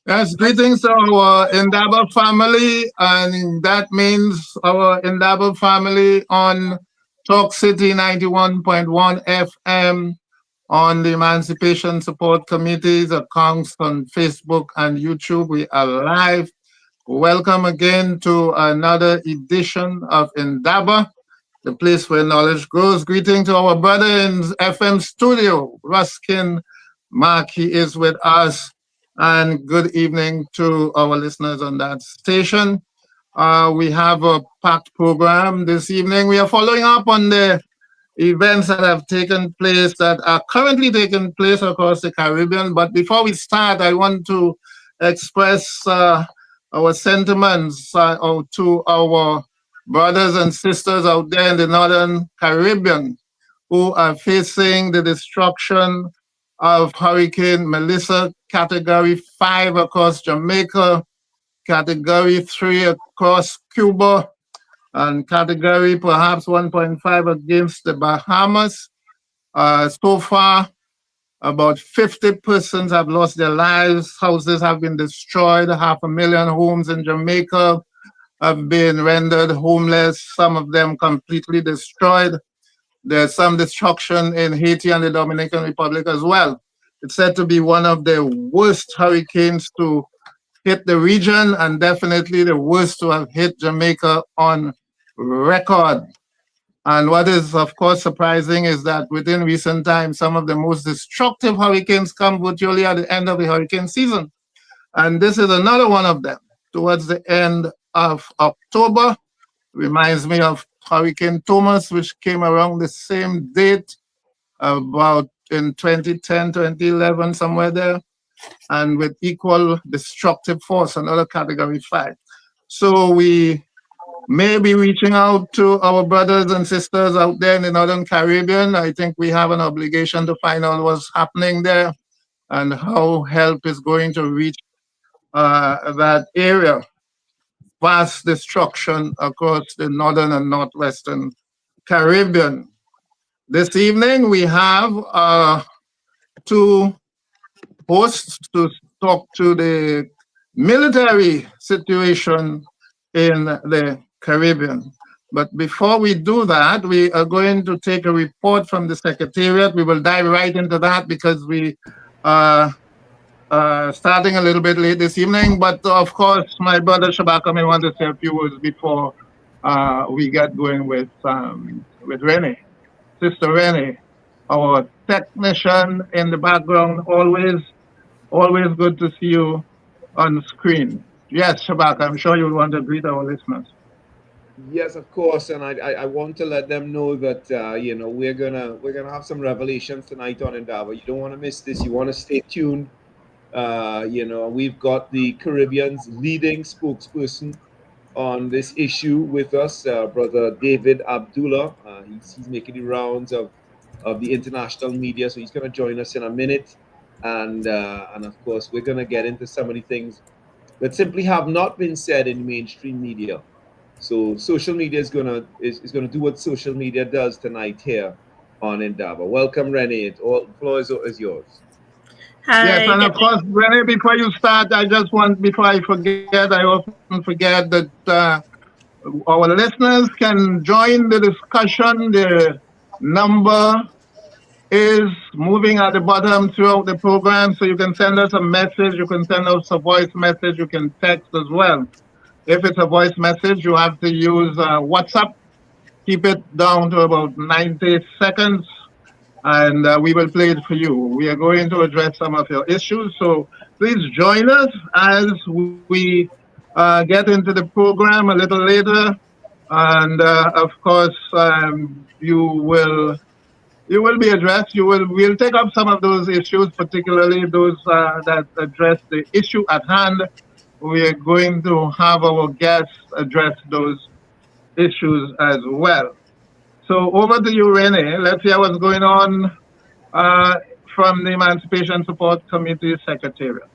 Yes, greetings to our Indaba family, and that means our Indaba family on Talk City 91.1 FM, on the Emancipation Support Committee's accounts on Facebook and YouTube. We are live. Welcome again to another edition of Indaba, the place where knowledge grows. Greeting to our brother in FM studio, Ruskin Mark. He is with us. And good evening to our listeners on that station. We have a packed program this evening. We are following up on the events that have taken place, that are currently taking place across the Caribbean. But before we start, I want to express our sentiments to our brothers and sisters out there in the Northern Caribbean who are facing the destruction of Hurricane Melissa, Category 5 across Jamaica, Category 3 across Cuba, and Category perhaps 1.5 against the Bahamas. So far, about 50 persons have lost their lives. Houses have been destroyed. 500,000 homes in Jamaica have been rendered homeless, some of them completely destroyed. There's some destruction in Haiti and the Dominican Republic as well. It's said to be one of the worst hurricanes to hit the region and definitely the worst to have hit Jamaica on record. And what is, of course, surprising is that within recent times, some of the most destructive hurricanes come virtually at the end of the hurricane season. And this is another one of them towards the end of October. Reminds me of Hurricane Thomas, which came around the same date, about in 2010, 2011, somewhere there, and with equal destructive force, another Category 5. So we may be reaching out to our brothers and sisters out there in the Northern Caribbean. I think we have an obligation to find out what's happening there and how help is going to reach that area. Vast destruction across the northern and northwestern Caribbean. This evening, we have two hosts to talk to the military situation in the Caribbean. But before we do that, we are going to take a report from the Secretariat. We will dive right into that because we are starting a little bit late this evening. But of course, my brother Shabaka may want to say a few words before we get going with Renee. Sister Rennie, our technician in the background, always good to see you on screen. Yes, Shabak, I'm sure you want to greet our listeners. Yes, of course, and I want to let them know that we're gonna have some revelations tonight on Indaba. You don't want to miss this. You want to stay tuned. We've got the Caribbean's leading spokesperson on this issue with us, brother David Abdulah. He's making the rounds of the international media, so he's going to join us in a minute, and of course we're going to get into some of the things that simply have not been said in mainstream media. So social media is gonna do what social media does tonight here on Indaba. Welcome, Renee. All the floor is yours. Yes, Hi, and of course, Renee, before you start, before I forget, I often forget that our listeners can join the discussion. The number is moving at the bottom throughout the program, so you can send us a message, you can send us a voice message, you can text as well. If it's a voice message, you have to use WhatsApp. Keep it down to about 90 seconds, and we will play it for you. We are going to address some of your issues, so please join us as we get into the program a little later. And of course, you will be addressed. We'll take up some of those issues, particularly those that address the issue at hand. We are going to have our guests address those issues as well. So over to you, Renee. Let's hear what's going on uh, from the Emancipation Support Committee Secretariat.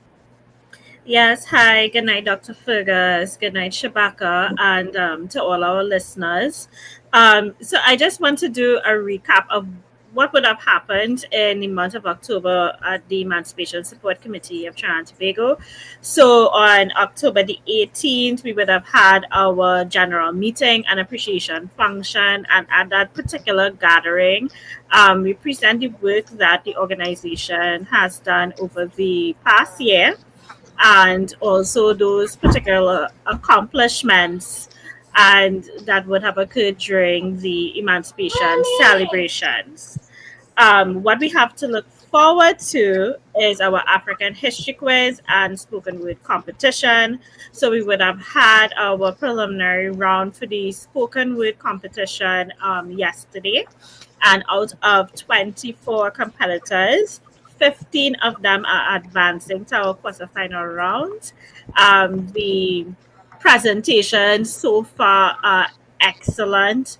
yes, hi, good night, Dr. Fergus, good night, Shabaka, and to all our listeners. So I just want to do a recap of what would have happened in the month of October at the Emancipation Support Committee of Trinidad and Tobago. So on October the 18th, we would have had our general meeting and appreciation function. And at that particular gathering, we present the work that the organization has done over the past year and also those particular accomplishments and that would have occurred during the emancipation celebrations. What we have to look forward to is our African history quiz and spoken word competition. So we would have had our preliminary round for the spoken word competition yesterday, and out of 24 competitors, 15 of them are advancing to our quarterfinal round. The presentations so far are excellent.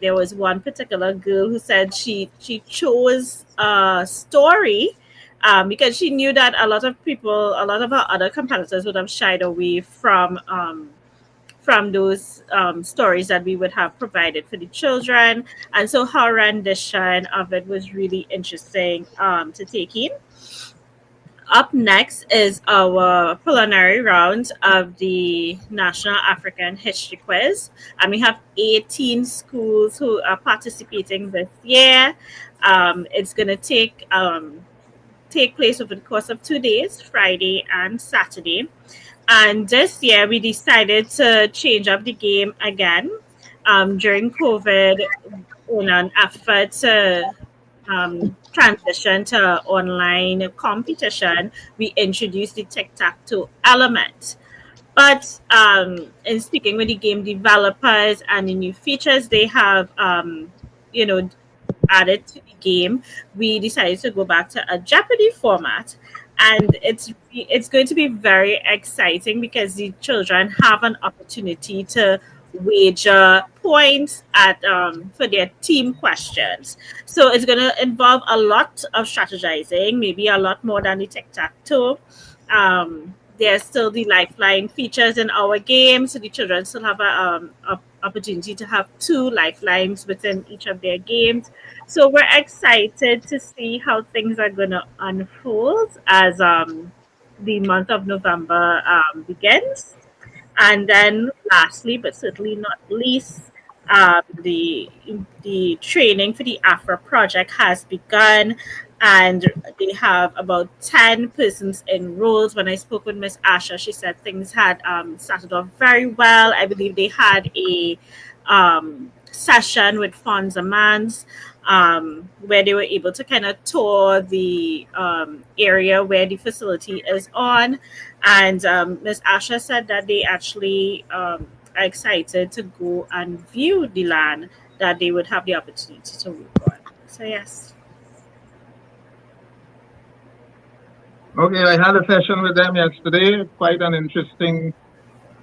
There was one particular girl who said she chose a story because she knew that a lot of people, a lot of our other competitors would have shied away from those stories that we would have provided for the children. And so her rendition of it was really interesting to take in. Up next is our preliminary round of the National African History Quiz. And we have 18 schools who are participating this year. It's going to take place over the course of 2 days, Friday and Saturday. And this year we decided to change up the game again during COVID in an effort to transition to online competition. We introduced the tic-tac-toe element. But in speaking with the game developers and the new features they have, you know, added to the game, we decided to go back to a Jeopardy format, and it's going to be very exciting because the children have an opportunity to wager points at for their team questions. So it's going to involve a lot of strategizing, maybe a lot more than the tic tac toe. There's still the lifeline features in our game, so the children still have a opportunity to have 2 lifelines within each of their games. So we're excited to see how things are going to unfold as the month of November begins. And then, lastly, but certainly not least, the training for the Afro project has begun, and they have about 10 persons enrolled. When I spoke with Miss Asha, she said things had started off very well. I believe they had a session with Fonz Amans, where they were able to kind of tour the area where the facility is on. And Ms. Asha said that they actually are excited to go and view the land that they would have the opportunity to work on. So, yes. Okay, I had a session with them yesterday. Quite an interesting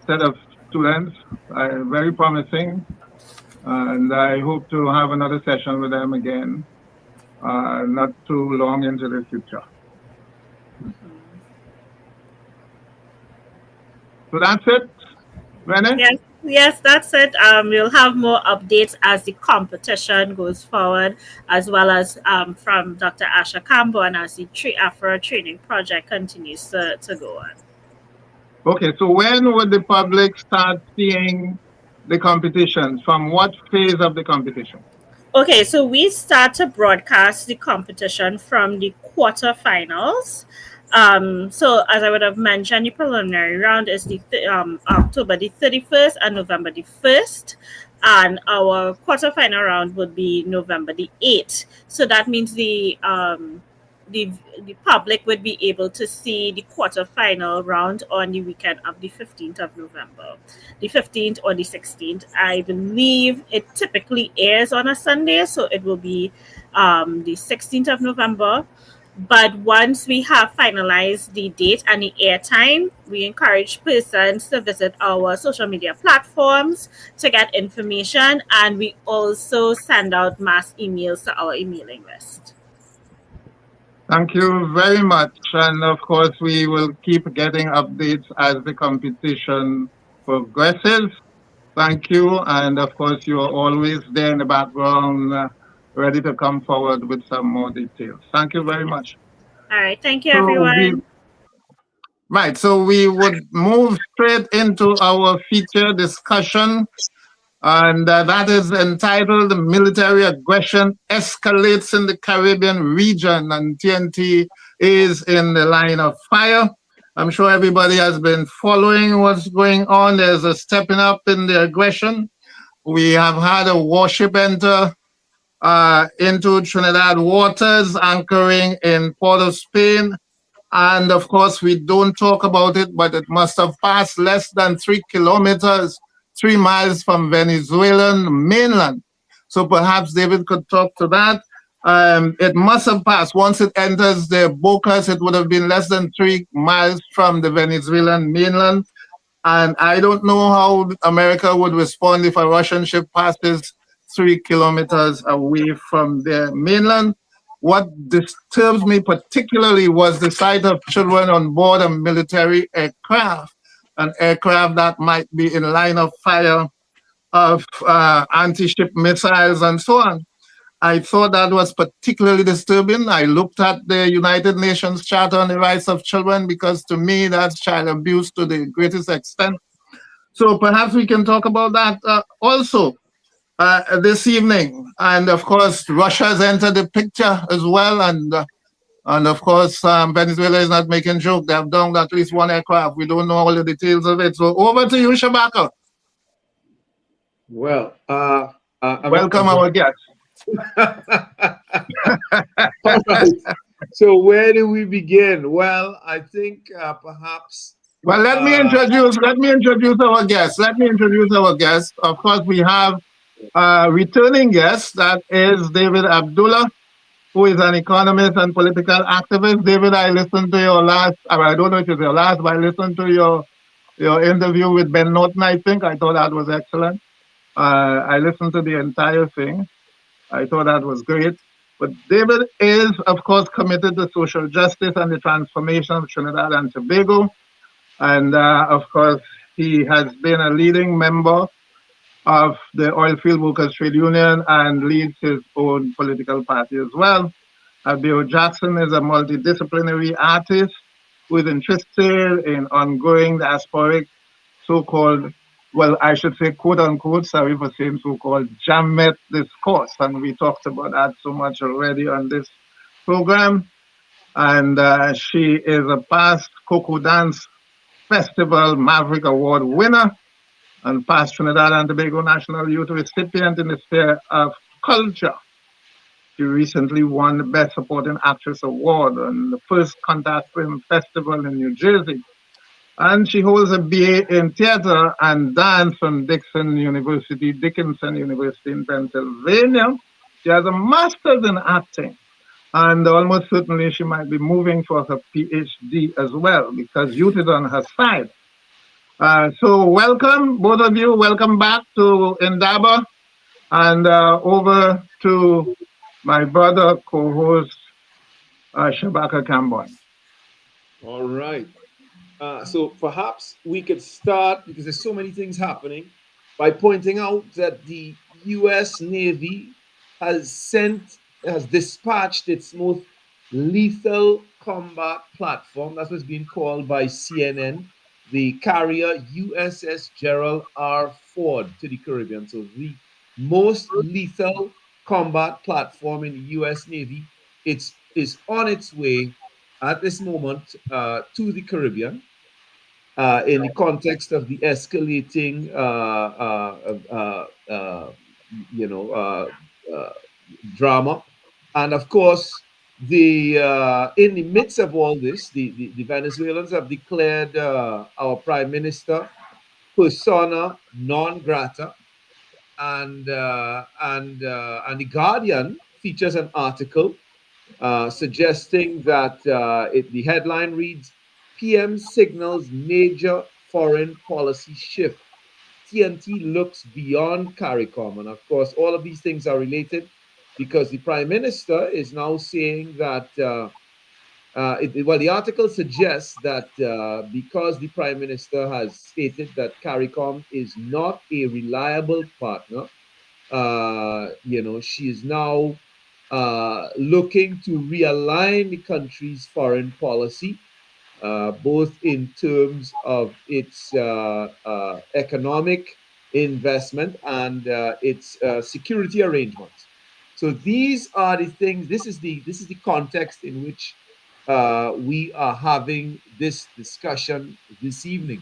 set of students, very promising. And I hope to have another session with them again, not too long into the future. So that's it, Renee? Yes, that's it. We'll have more updates as the competition goes forward, as well as from Dr. Asha Kambon as the Afro training project continues to go on. Okay, so when would the public start seeing the competition? From what phase of the competition? Okay, so we start to broadcast the competition from the quarterfinals. So as I would have mentioned, the preliminary round is the October the 31st and November the 1st. And our quarterfinal round would be November the 8th. So that means the public would be able to see the quarterfinal round on the weekend of the 15th of November, the 15th or the 16th. I believe it typically airs on a Sunday, so it will be the 16th of November. But once we have finalized the date and the airtime, we encourage persons to visit our social media platforms to get information, and we also send out mass emails to our emailing list. Thank you very much. And of course, we will keep getting updates as the competition progresses. Thank you. And of course, you are always there in the background ready to come forward with some more details. Thank you very much. All right. Thank you, So we everyone. right, so we would move straight into our feature discussion, and that is entitled "Military Aggression Escalates in the Caribbean Region," and TNT is in the line of fire. I'm sure everybody has been following what's going on. There's a stepping up in the aggression. We have had a warship enter into Trinidad waters, anchoring in Port of Spain. And of course, we don't talk about it, but it must have passed less than 3 kilometers, 3 miles from Venezuelan mainland. So perhaps David could talk to that. It must have passed. Once it enters the Bocas, it would have been less than 3 miles from the Venezuelan mainland. And I don't know how America would respond if a Russian ship passes 3 kilometers away from their mainland. What disturbs me particularly was the sight of children on board a military aircraft, an aircraft that might be in line of fire of anti-ship missiles and so on. I thought that was particularly disturbing. I looked at the United Nations Charter on the Rights of Children because to me that's child abuse to the greatest extent. So perhaps we can talk about that also this evening. And of course, Russia's entered the picture as well. And of course, Venezuela is not making joke. They have downed at least one aircraft. We don't know all the details of it. So over to you, Shabaka. Well, Welcome our guest. all right. So where do we begin? Well, I think perhaps. Well, let me introduce our guest. Let me introduce our guest. Of course, we have a returning guest that is David Abdulah, who is an economist and political activist. David, I listened to your last, I don't know if it's your last, but I listened to your interview with Ben Norton, I think. I thought that was excellent. I listened to the entire thing. I thought that was great. But David is, of course, committed to social justice and the transformation of Trinidad and Tobago. And of course, he has been a leading member of the Oilfield Workers Trade Union and leads his own political party as well. Abeo Jackson is a multidisciplinary artist who is interested in ongoing diasporic so-called, well, I should say, quote unquote, sorry for saying so-called Jamet discourse. And we talked about that so much already on this program. And she is a past Coco Dance Festival Maverick Award winner and past Trinidad and Tobago National Youth recipient in the sphere of culture. She recently won the Best Supporting Actress Award on the first Contact Film Festival in New Jersey. And she holds a BA in theater and dance from Dickinson University in Pennsylvania. She has a master's in acting. And almost certainly she might be moving for her PhD as well because youth is on her side. So welcome, both of you. Welcome back to Indaba. And over to my brother, co-host, Shabaka Kambon. All right. So perhaps we could start, because there's so many things happening, by pointing out that the U.S. Navy has dispatched its most lethal combat platform. That's what's being called by CNN, the carrier USS Gerald R. Ford to the Caribbean. So the most lethal combat platform in the U.S. Navy. Is on its way at this moment to the Caribbean in the context of the escalating, you know, drama. And of course, in the midst of all this, the Venezuelans have declared our prime minister persona non grata, and the Guardian features an article suggesting that the headline reads, PM signals major foreign policy shift. TNT looks beyond CARICOM. And of course, all of these things are related because the Prime Minister is now saying that, well, the article suggests that because the Prime Minister has stated that CARICOM is not a reliable partner, She is now looking to realign the country's foreign policy, both in terms of its economic investment and its security arrangements. So these are the things. This is the context in which we are having this discussion this evening.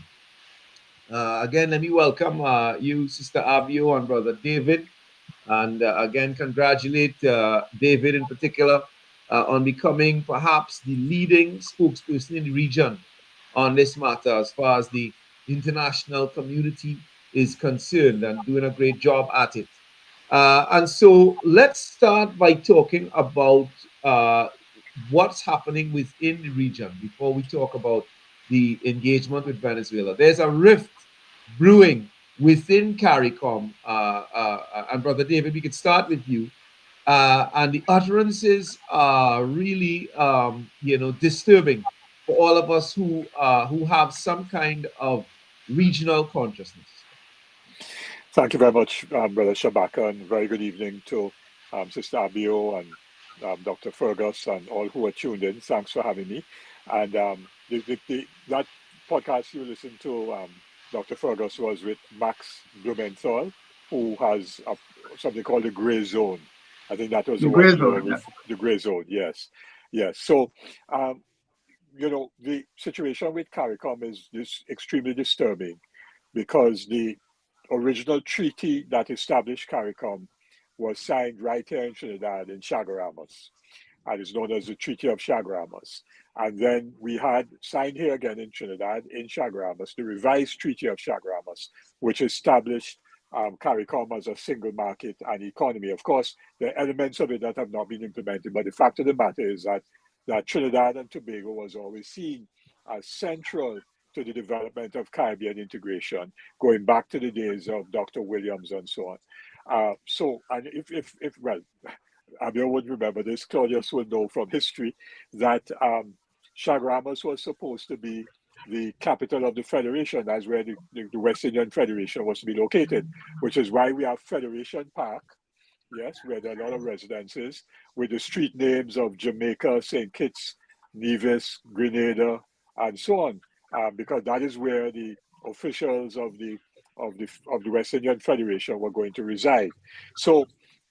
Again, let me welcome you, Sister Abio, and Brother David. And again, congratulate David in particular on becoming perhaps the leading spokesperson in the region on this matter as far as the international community is concerned, and doing a great job at it. And so let's start by talking about what's happening within the region before we talk about the engagement with Venezuela. There's a rift brewing within CARICOM. And Brother David, we could start with you. And the utterances are really, disturbing for all of us who have some kind of regional consciousness. Thank you very much, Brother Shabaka, and very good evening to Sister Abeo and Dr. Fergus and all who are tuned in. Thanks for having me. And that podcast you listened to, Dr. Fergus, was with Max Blumenthal, who has something called the gray zone. I think that was the one you were with, the gray zone. Yes. So, the situation with CARICOM is extremely disturbing because the original treaty that established CARICOM was signed right here in Trinidad in Chaguaramas, and is known as the Treaty of Chaguaramas. And then we had signed here again in Trinidad in Chaguaramas, the revised Treaty of Chaguaramas, which established CARICOM as a single market and economy. Of course, there are elements of it that have not been implemented, but the fact of the matter is that Trinidad and Tobago was always seen as central to the development of Caribbean integration, going back to the days of Dr. Williams and so on. And if Abio would remember this, Claudius will know from history that Chaguaramas was supposed to be the capital of the Federation. That's where the West Indian Federation was to be located, which is why we have Federation Park, yes, where there are a lot of residences, with the street names of Jamaica, St. Kitts, Nevis, Grenada, and so on. Because that is where the officials of the West Indian Federation were going to reside. So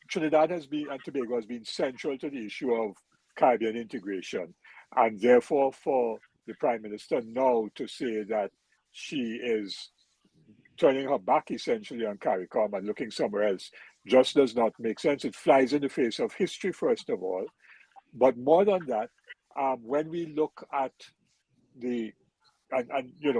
Trinidad and Tobago has been central to the issue of Caribbean integration, and therefore for the Prime Minister now to say that she is turning her back essentially on CARICOM and looking somewhere else just does not make sense. It flies in the face of history, first of all, but more than that, when we look at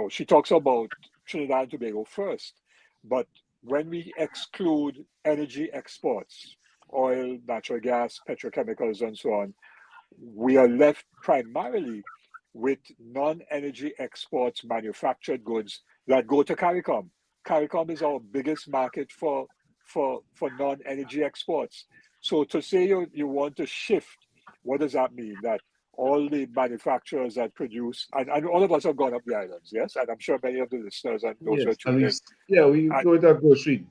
she talks about Trinidad and Tobago first, but when we exclude energy exports, oil, natural gas, petrochemicals, and so on, we are left primarily with non-energy exports, manufactured goods that go to CARICOM. CARICOM is our biggest market for non-energy exports. So to say you want to shift, what does that mean? That all the manufacturers that produce, and all of us have gone up the islands, yes? And I'm sure many of the listeners and those who are tuned in. Yeah, we go to a grocery.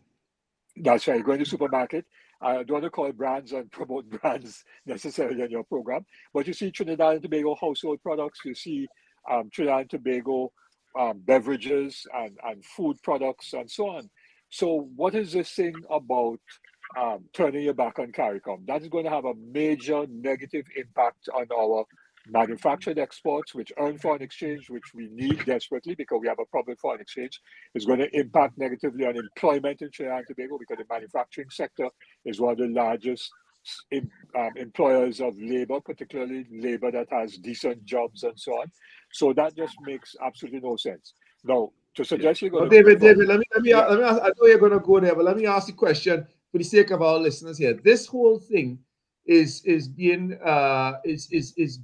That's right, go to the supermarket. I don't want to call brands and promote brands necessarily in your program, but you see Trinidad and Tobago household products, you see Trinidad and Tobago beverages and food products and so on. So what is this thing about turning your back on CARICOM? That is going to have a major negative impact on our manufactured exports, which earn foreign exchange, which we need desperately because we have a problem with foreign exchange. It's going to impact negatively on employment in Trinidad and Tobago because the manufacturing sector is one of the largest employers of labor, particularly labor that has decent jobs and so on. So that just makes absolutely no sense. Now, to suggest you're going to David, let me ask, I know you're going to go there, but let me ask the question for the sake of our listeners here. This whole thing is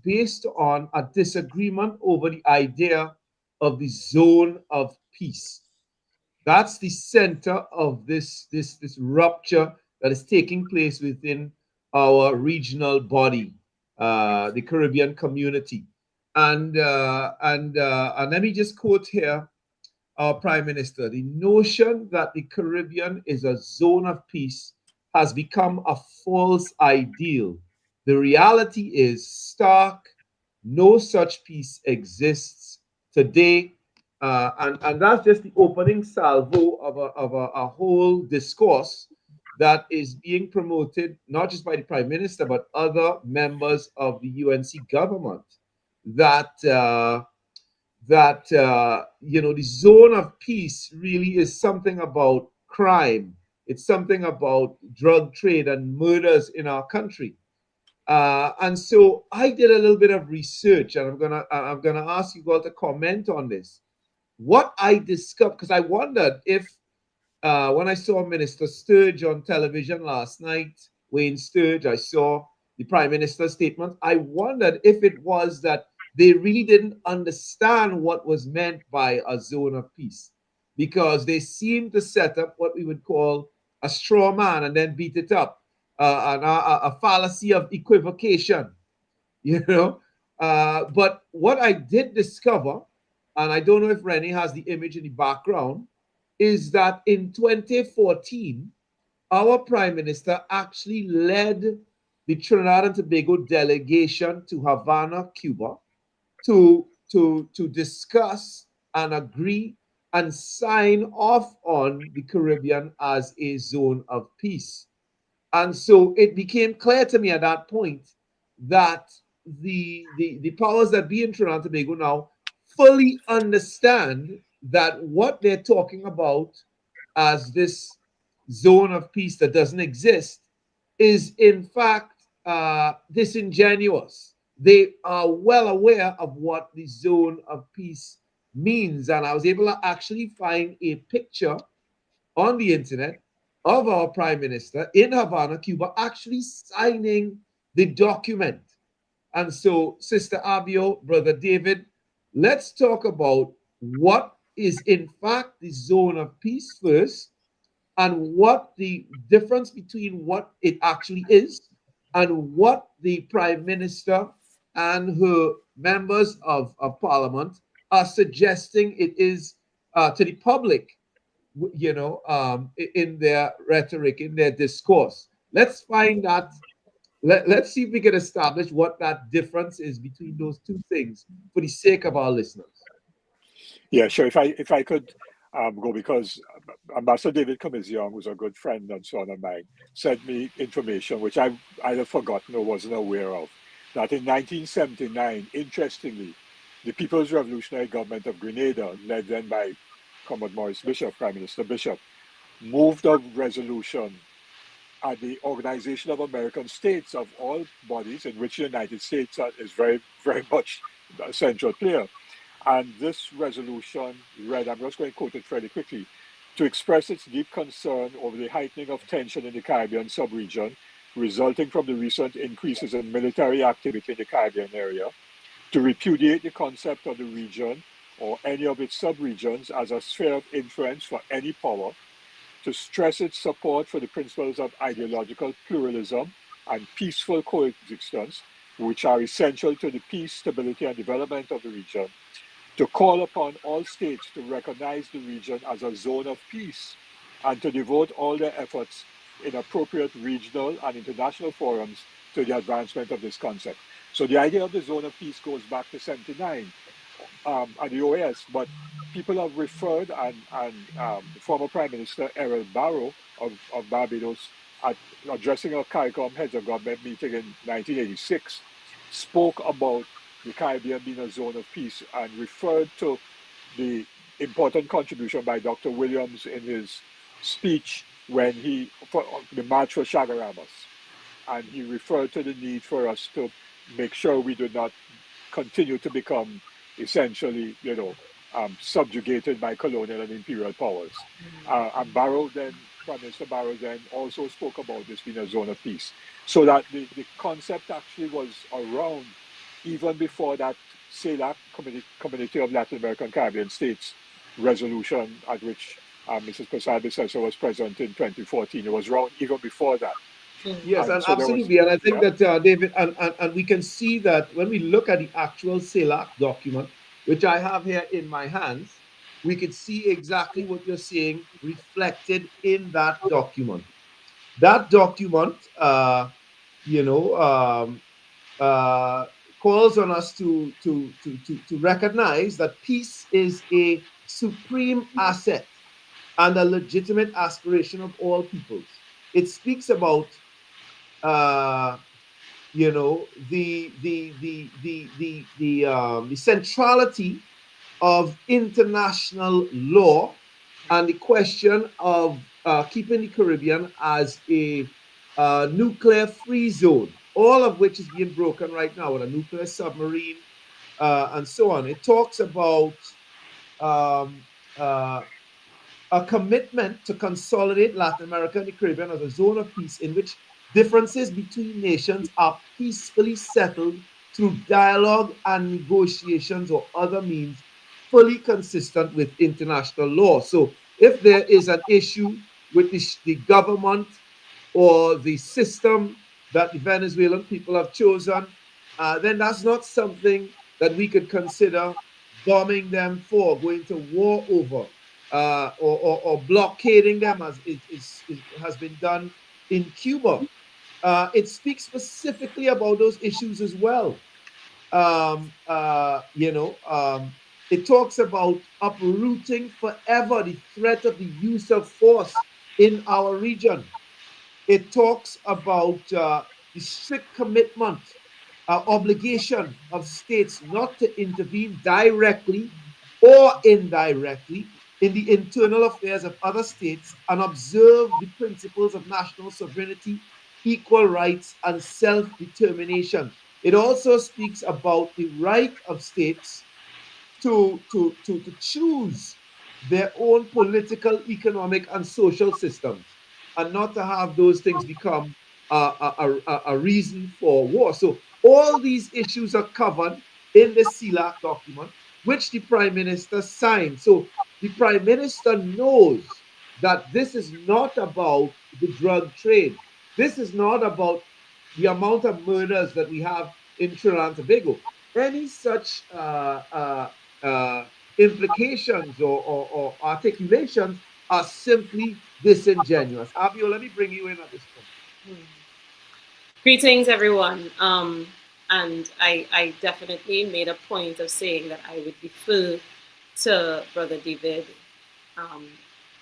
based on a disagreement over the idea of the zone of peace. That's the center of this rupture that is taking place within our regional body, the Caribbean community. And let me just quote here our Prime Minister: the notion that the Caribbean is a zone of peace has become a false ideal. The reality is stark. No such peace exists today. And that's just the opening salvo of a whole discourse that is being promoted not just by the Prime Minister, but other members of the UNC government, that the zone of peace really is something about crime. It's something about drug trade and murders in our country. And so I did a little bit of research, and I'm gonna ask you all to comment on this. What I discovered, because I wondered if when I saw Minister Sturge on television last night, Wayne Sturge, I saw the Prime Minister's statement. I wondered if it was that they really didn't understand what was meant by a zone of peace, because they seemed to set up what we would call a straw man and then beat it up, a fallacy of equivocation, you know. But what I did discover, and I don't know if Rennie has the image in the background, is that in 2014, our Prime Minister actually led the Trinidad and Tobago delegation to Havana, Cuba, to discuss and agree and sign off on the Caribbean as a zone of peace. And so it became clear to me at that point that the powers that be in Trinidad and Tobago now fully understand that what they're talking about as this zone of peace that doesn't exist is in fact disingenuous. They are well aware of what the zone of peace means. And I was able to actually find a picture on the internet of our Prime Minister in Havana, Cuba, actually signing the document. And so, Sister Abeo, Brother David, let's talk about what is in fact the zone of peace first, and what the difference between what it actually is and what the Prime Minister and her members of Parliament are suggesting it is to the public, in their rhetoric, in their discourse. Let's find that. Let's see if we can establish what that difference is between those two things for the sake of our listeners. Yeah, sure. If I could go, because Ambassador David Cummins Young, who's a good friend and son of mine, sent me information which I either forgotten or wasn't aware of. That in 1979, interestingly, the People's Revolutionary Government of Grenada, led then by Commodore Maurice Bishop, Prime Minister Bishop, moved a resolution at the Organization of American States, of all bodies, in which the United States is very, very much a central player. And this resolution read, I'm just going to quote it fairly quickly, to express its deep concern over the heightening of tension in the Caribbean subregion, resulting from the recent increases in military activity in the Caribbean area, to repudiate the concept of the region or any of its subregions as a sphere of influence for any power, to stress its support for the principles of ideological pluralism and peaceful coexistence, which are essential to the peace, stability, and development of the region, to call upon all states to recognize the region as a zone of peace and to devote all their efforts in appropriate regional and international forums to the advancement of this concept. So the idea of the zone of peace goes back to 79 at the OAS, but people have referred, and former Prime Minister Errol Barrow of Barbados, at addressing a CARICOM heads of government meeting in 1986, spoke about the Caribbean being a zone of peace and referred to the important contribution by Dr. Williams in his speech when for the March for Chaguaramas. And he referred to the need for us to make sure we do not continue to become essentially, subjugated by colonial and imperial powers. And Prime Minister Barrow then also spoke about this being a zone of peace. So that the concept actually was around even before that CELAC, Community of Latin American Caribbean States resolution, at which Mrs. Posada was present in 2014. It was around even before that. Yes, and so absolutely. And I think that, David, and we can see that when we look at the actual CELAC document, which I have here in my hands, we could see exactly what you're saying reflected in that document. That document, you know, calls on us to recognize that peace is a supreme asset and a legitimate aspiration of all peoples. It speaks about you know the centrality of international law and the question of keeping the Caribbean as a nuclear free zone, all of which is being broken right now with a nuclear submarine and so on. It talks about um, uh, a commitment to consolidate Latin America and the Caribbean as a zone of peace in which differences between nations are peacefully settled through dialogue and negotiations or other means fully consistent with international law. So, if there is an issue with the government or the system that the Venezuelan people have chosen, then that's not something that we could consider bombing them for, going to war over, or blockading them as it has been done in Cuba. It speaks specifically about those issues as well. It talks about uprooting forever the threat of the use of force in our region. It talks about the strict commitment, obligation of states not to intervene directly or indirectly in the internal affairs of other states and observe the principles of national sovereignty, equal rights, and self determination. It also speaks about the right of states to choose their own political, economic, and social systems, and not to have those things become a reason for war. So all these issues are covered in the CELAC document, which the Prime Minister signed. So the Prime Minister knows that this is not about the drug trade. This is not about the amount of murders that we have in Trinidad and Tobago. Any such uh, implications or articulations are simply disingenuous. Abio, let me bring you in at this point. Greetings, everyone. And I definitely made a point of saying that I would defer to Brother David um,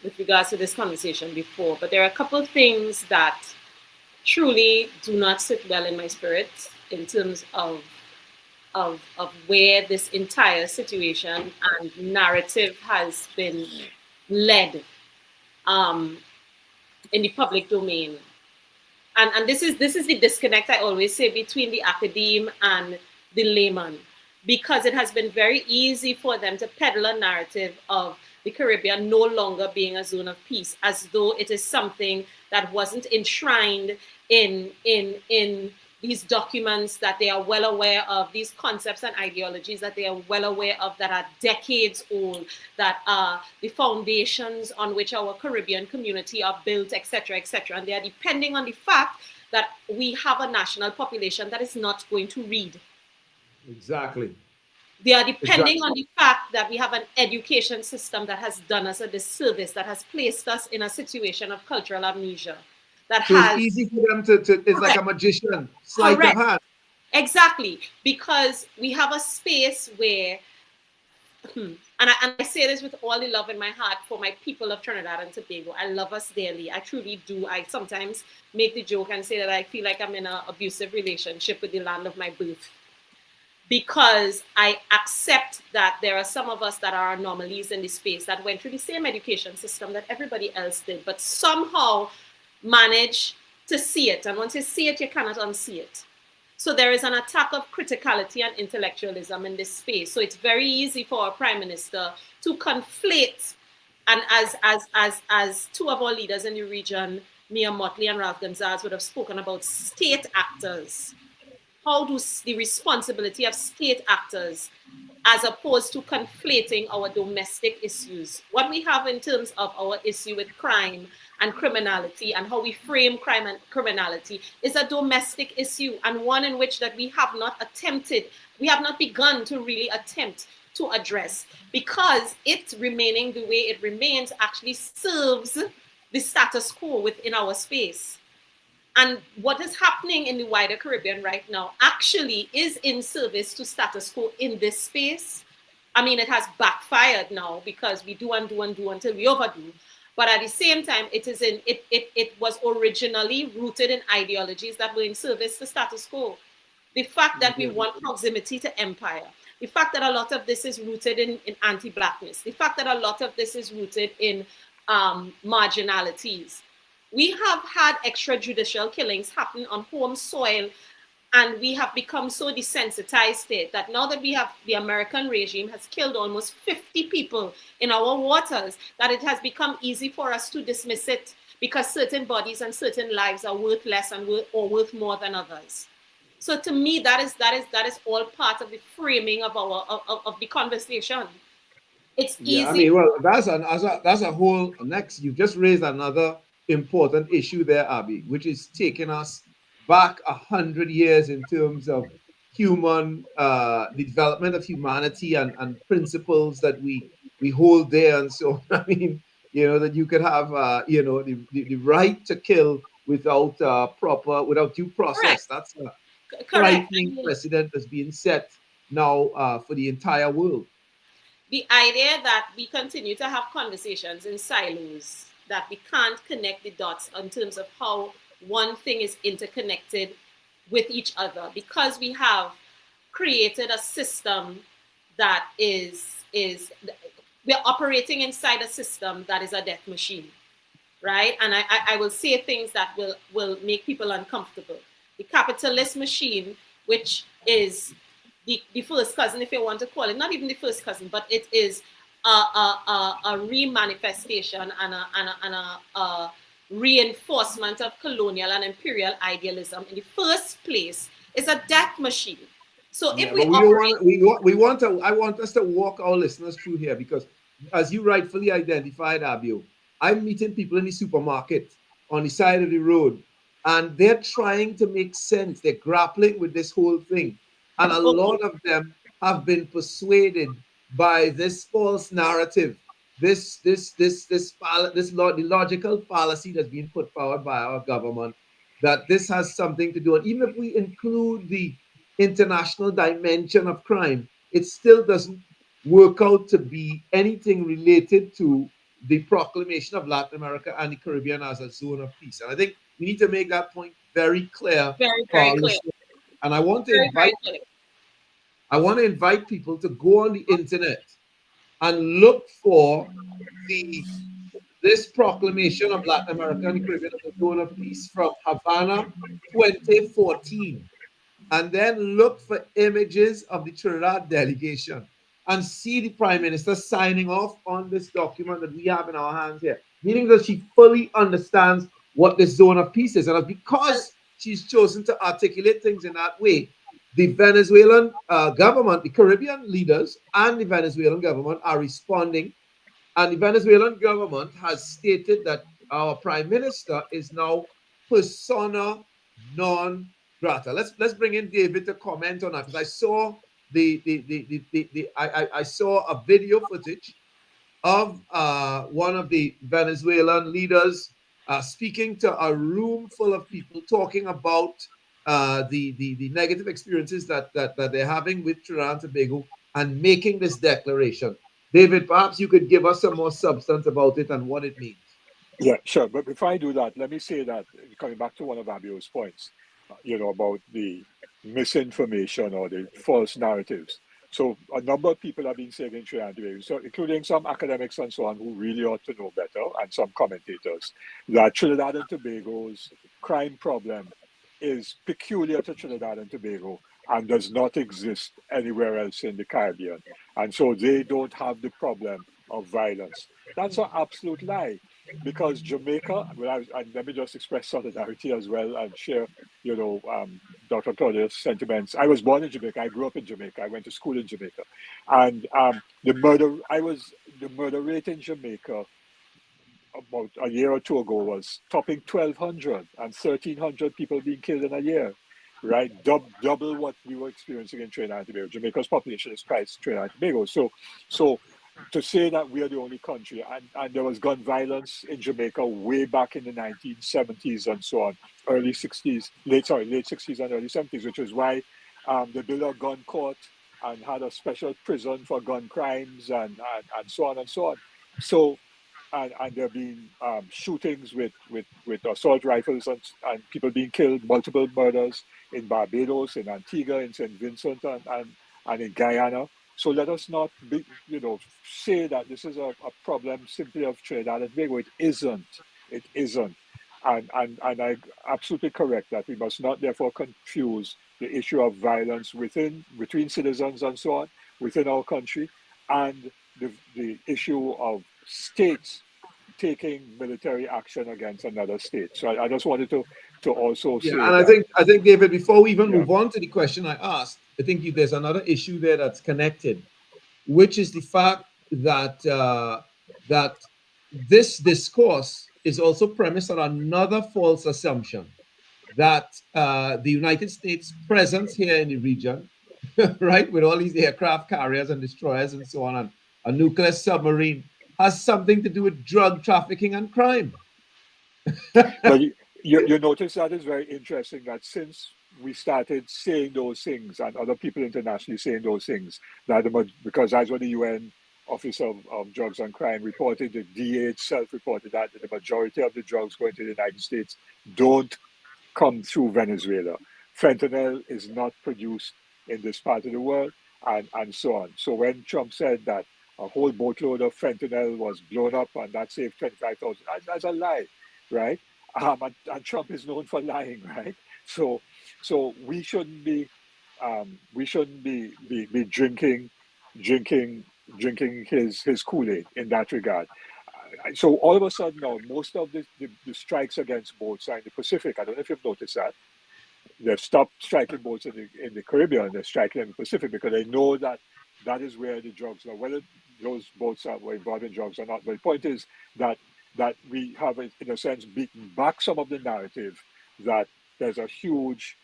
with regards to this conversation before. But there are a couple of things that truly do not sit well in my spirit in terms of where this entire situation and narrative has been led um, in the public domain. And this is the disconnect I always say between the academe and the layman, because it has been very easy for them to peddle a narrative of the Caribbean no longer being a zone of peace, as though it is something that wasn't enshrined in these documents that they are well aware of, these concepts and ideologies that they are well aware of, that are decades old, that are the foundations on which our Caribbean community are built, etc., etc. And they are depending on the fact that we have a national population that is not going to read. Exactly. They are depending on the fact that we have an education system that has done us a disservice, that has placed us in a situation of cultural amnesia. That So has, it's easy for them to it's like a magician, sleight of hand. Exactly, because we have a space where, and I say this with all the love in my heart for my people of Trinidad and Tobago. I love us dearly. I truly do. I sometimes make the joke and say that I feel like I'm in an abusive relationship with the land of my birth, because I accept that there are some of us that are anomalies in this space that went through the same education system that everybody else did, but somehow manage to see it. And once you see it, you cannot unsee it. So there is an attack of criticality and intellectualism in this space. So it's very easy for our Prime Minister to conflate, and as two of our leaders in the region, Mia Motley and Ralph Gonzalez, would have spoken about state actors. How do the responsibility of state actors, as opposed to conflating our domestic issues, what we have in terms of our issue with crime and criminality, and how we frame crime and criminality, is a domestic issue, and one in which that we have not begun to really attempt to address, because it remaining the way it remains actually serves the status quo within our space. And what is happening in the wider Caribbean right now actually is in service to status quo in this space. I mean, it has backfired now because we do and do and do until we overdo. But at the same time, it was originally rooted in ideologies that were in service to status quo. The fact that we want proximity to empire, the fact that a lot of this is rooted in anti-blackness, the fact that a lot of this is rooted in marginalities. We have had extrajudicial killings happen on home soil, and we have become so desensitized to it that now that we have the American regime has killed almost 50 people in our waters, that it has become easy for us to dismiss it because certain bodies and certain lives are worth less and worth more than others. So to me, that is all part of the framing of of the conversation. It's easy. Yeah, I mean, well, that's a whole next. You just raised another important issue there, Abby, which is taking us back 100 years in terms of human the development of humanity and principles that we hold there. And so, I mean, you know, that you could have you know, the right to kill without without due process. Correct. That's a Correct. frightening precedent that's being set now for the entire world. The idea that we continue to have conversations in silos, that we can't connect the dots in terms of how one thing is interconnected with each other, because we have created a system that we're operating inside a system that is a death machine, right? And I will say things that will make people uncomfortable. The capitalist machine, which is the first cousin, if you want to call it, not even the first cousin, but it is a re-manifestation and a reinforcement of colonial and imperial idealism in the first place, is a death machine. So if we want to, I want us to walk our listeners through here, because as you rightfully identified, Abeo, I'm meeting people in the supermarket on the side of the road, and they're trying to make sense. They're grappling with this whole thing. And a lot of them have been persuaded by this false narrative, the logical fallacy that's being put forward by our government, that this has something to do. And even if we include the international dimension of crime, it still doesn't work out to be anything related to the proclamation of Latin America and the Caribbean as a zone of peace. And I think we need to make that point very clear. Very, very clear. And I want to invite people to go on the internet and look for this proclamation of Latin America and the Caribbean as a zone of peace from Havana 2014, and then look for images of the Trinidad delegation and see the Prime Minister signing off on this document that we have in our hands here, meaning that she fully understands what this zone of peace is. And because she's chosen to articulate things in that way, the Venezuelan government, the Caribbean leaders and the Venezuelan government are responding. And the Venezuelan government has stated that our Prime Minister is now persona non grata. Let's bring in David to comment on that, because I saw I saw a video footage of one of the Venezuelan leaders speaking to a room full of people, talking about the negative experiences that they're having with Trinidad and Tobago, and making this declaration. David, perhaps you could give us some more substance about it and what it means. Yeah, sure. But before I do that, let me say that, coming back to one of Abeo's points, you know, about the misinformation or the false narratives. So a number of people have been saying in Trinidad and Tobago, so including some academics and so on who really ought to know better, and some commentators, that Trinidad and Tobago's crime problem is peculiar to Trinidad and Tobago and does not exist anywhere else in the Caribbean. And so they don't have the problem of violence. That's an absolute lie, because Jamaica, and let me just express solidarity as well and share, you know, Dr. Claudia's sentiments. I was born in Jamaica. I grew up in Jamaica. I went to school in Jamaica. And the murder rate in Jamaica about a year or two ago was topping 1,200 and 1,300 people being killed in a year, right? Double what we were experiencing in Trinidad and Tobago. Jamaica's population is twice Trinidad and Tobago. So to say that we are the only country, and there was gun violence in Jamaica way back in the 1970s and so on, late 60s and early 70s, which is why they built a gun court and had a special prison for gun crimes and so on and so on. So, and there have been shootings with assault rifles and people being killed, multiple murders in Barbados, in Antigua, in St. Vincent, and in Guyana. So let us not be, say that this is a problem simply of Trinidad and Tobago. It isn't. It isn't. And I absolutely correct that we must not therefore confuse the issue of violence between citizens and so on within our country and the issue of states taking military action against another state. So I just wanted to also say and that. I think David, before we even Yeah. move on to the question I asked, I think there's another issue there that's connected, which is the fact that that this discourse is also premised on another false assumption that the United States' presence here in the region, right, with all these aircraft carriers and destroyers and so on, and a nuclear submarine, has something to do with drug trafficking and crime. But you notice that is very interesting that since we started saying those things and other people internationally saying those things, because that's what the UN Office of Drugs and Crime reported, the DA itself reported that the majority of the drugs going to the United States don't come through Venezuela. Fentanyl is not produced in this part of the world, and so on. So when Trump said that a whole boatload of fentanyl was blown up and that saved 25,000, that's a lie, right? And Trump is known for lying, right? So we shouldn't be drinking his Kool-Aid in that regard. So all of a sudden now, most of the strikes against boats are in the Pacific. I don't know if you've noticed that. They've stopped striking boats in the Caribbean. They're striking in the Pacific because they know that is where the drugs are. Whether those boats are involved in drugs or not. But the point is that we have, in a sense, beaten back some of the narrative that there's a huge